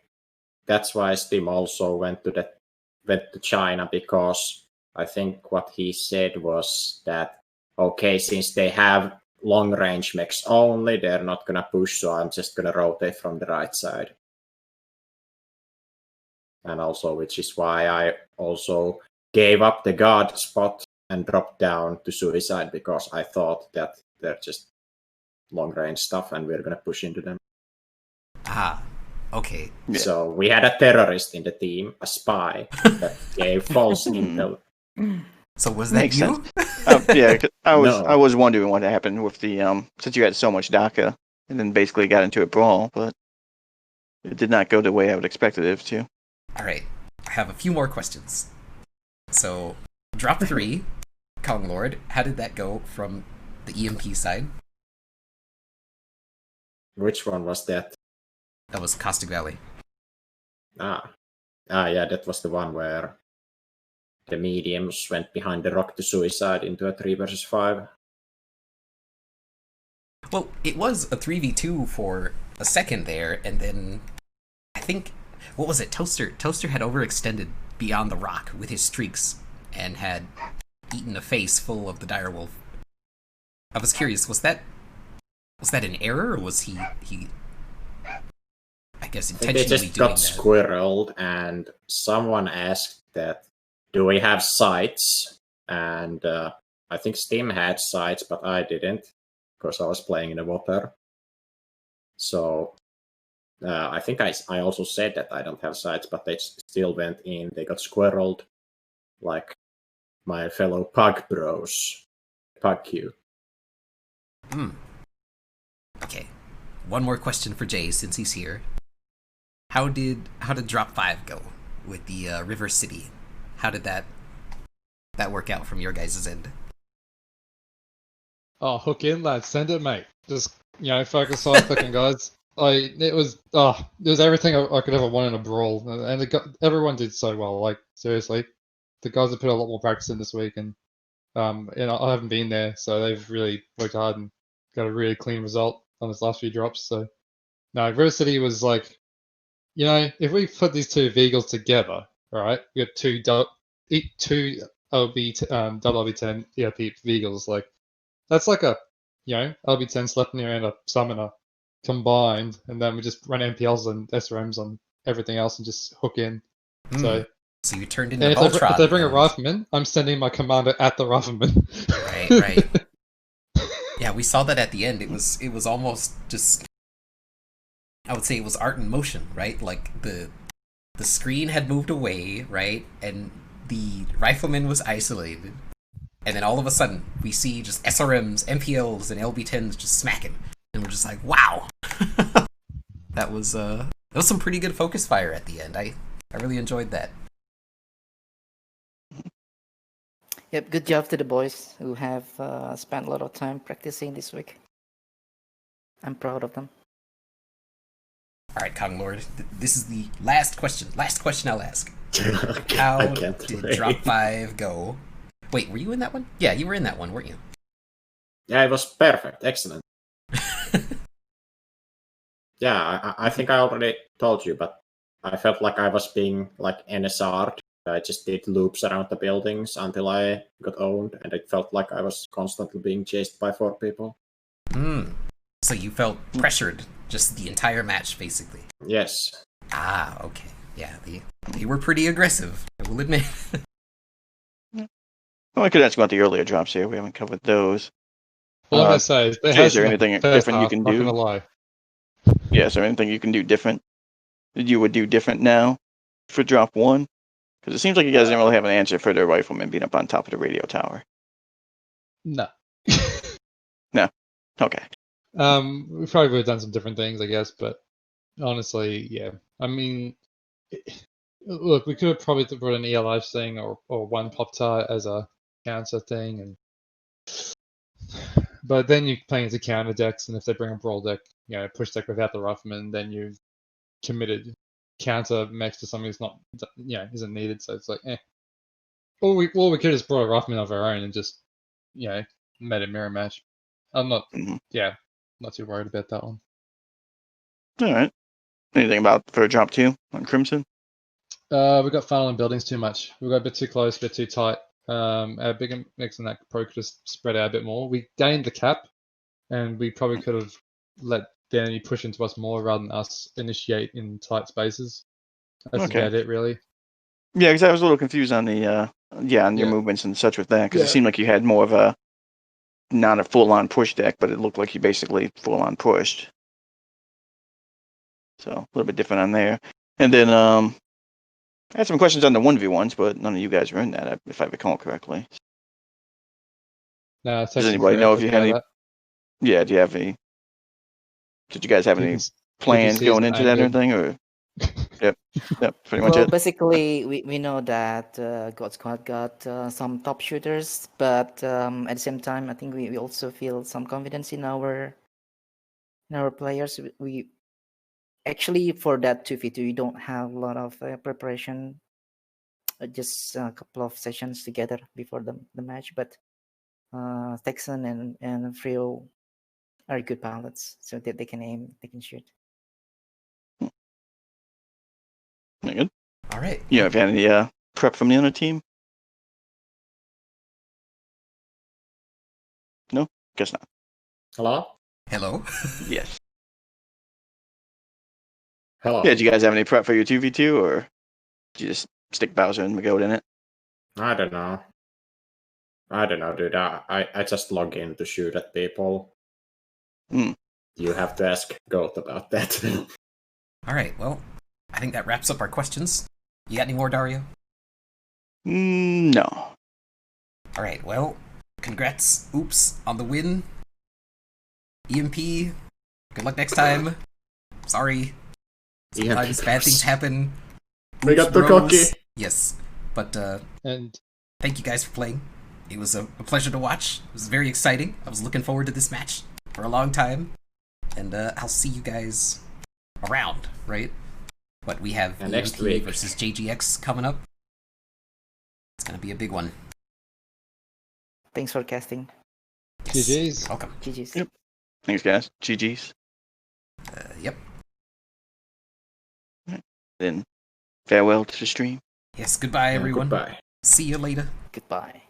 that's why Steam also went to China, because I think what he said was that, okay, since they have long range mechs only, they're not gonna push, so I'm just gonna rotate from the right side. And also, which is why I also gave up the guard spot and dropped down to suicide, because I thought that they're just long range stuff and we're gonna push into them. Ah, okay. Yeah. So we had a terrorist in the team, a spy, that gave false intel. So was that Makes you? Yeah, I No. was wondering what happened with the since you had so much DACA and then basically got into a brawl, but it did not go the way I would expect it to. All right, I have a few more questions. So, drop 3, Konglord, how did that go from the EMP side? Which one was that? That was Caustic Valley. Yeah, that was the one where the mediums went behind the rock to suicide into a 3 versus 5. Well, it was a 3v2 for a second there, and then I think, what was it? Toaster had overextended beyond the rock with his streaks and had eaten a face full of the Direwolf. I was curious, was that an error, or was he I guess intentionally They just doing got that? squirreled, and someone asked that, do we have sights? And I think Steam had sights, but I didn't, because I was playing in the water. So I think I also said that I don't have sights, but they still went in. They got squirreled, like my fellow pug bros. Pug Q. Okay. One more question for Jay, since he's here. How did drop 5 go with the River City? How did that work out from your guys' end? Oh, hook in, lads. Send it, mate. Just, focus on clicking, guys. It was everything I could ever want in a brawl, and everyone did so well. Like, seriously, the guys have put a lot more practice in this week, and I haven't been there, so they've really worked hard and got a really clean result on this last few drops. So, no, River City was like you know, if we put these two vehicles together, right, we got two double LB10 ERP vehicles, like that's like a, you know, LB10 Sleipnir and a Summoner combined, and then we just run MPLs and SRMs on everything else and just hook in. So you turned and into Voltron. if they bring a Rifleman, I'm sending my commander at the Rifleman. Right. Yeah, we saw that at the end. It was almost just, I would say it was art in motion, right? Like the screen had moved away, right? And the Rifleman was isolated. And then all of a sudden, we see just SRMs, MPLs, and LB10s just smacking. And we're just like, wow! That was some pretty good focus fire at the end. I really enjoyed that. Yep, good job to the boys who have spent a lot of time practicing this week. I'm proud of them. Alright, Kong Lord, this is the last question. Last question I'll ask. I How can't did wait. Drop 5 go? Wait, were you in that one? Yeah, you were in that one, weren't you? Yeah, it was perfect. Excellent. Yeah, I think I already told you, but I felt like I was being like NSR'd. I just did loops around the buildings until I got owned, and it felt like I was constantly being chased by 4 people. So you felt pressured just the entire match, basically. Yes. Ah, okay. Yeah, they were pretty aggressive, I will admit. Well, I could ask about the earlier drops here. We haven't covered those. All I'm gonna say is, Jay, is there anything different you can Not do? gonna lie. Yeah, is there anything you can do different? That you would do different now for drop 1? Because it seems like you guys didn't really have an answer for the Rifleman being up on top of the radio tower. No. No. Okay. We probably would have done some different things, I guess, but honestly, yeah. I mean, look, we could have probably brought an ELI thing or one Pop-Tart as a counter thing, and but then you're playing as a counter decks, and if they bring a brawl deck, you know, push deck without the Rifleman, then you've committed counter mechs to something that's not, you know, isn't needed. So it's like, eh. Or we could have just brought a Rifleman of our own and just, you know, made a mirror match. I'm not, yeah, not too worried about that one. All right. Anything about for drop 2 on Crimson? We got funnel and buildings too much. We got a bit too close, a bit too tight. Our bigger mix and that pro could have spread out a bit more. We gained the cap, and we probably could have let the enemy push into us more rather than us initiate in tight spaces. That's about it, really. Yeah, because I was a little confused on the on your movements and such with that, because it seemed like you had more of a not a full-on push deck, but it looked like you basically full-on pushed. So a little bit different on there. And then I had some questions on the 1v1s, but none of you guys were in that, if I recall correctly. No, does anybody know if you had any? Yeah, do you have any? Did you guys have any plans going into that or anything? Or yep, pretty much Well, it. basically, we know that God Squad got some top shooters, but at the same time, I think we also feel some confidence in our players. We actually, for that 2v2, we don't have a lot of preparation, just a couple of sessions together before the match. But Texan and Frio are good pilots, so that they can aim, they can shoot. Good. All right. Yeah, have you had any prep from the other team? No, guess not. Hello? Hello? Yes. Hello. Yeah, did you guys have any prep for your 2v2, or did you just stick Bowser and Magoat in it? I don't know, dude. I just log in to shoot at people. You have to ask Goat about that. All right, well, I think that wraps up our questions. You got any more, Dario? No. All right, well, congrats, Oops, on the win. EMP, good luck next time. Sorry. Sometimes bad things happen. We got the cocky. Yes, but and thank you guys for playing. It was a pleasure to watch. It was very exciting. I was looking forward to this match for a long time. And I'll see you guys around, right? But we have next EMP week versus JGX coming up. It's going to be a big one. Thanks for casting. Yes. GG's. Welcome. GG's. Yep. Thanks, guys. GG's. Yep. Then farewell to the stream. Yes, goodbye, everyone. Goodbye. See you later. Goodbye.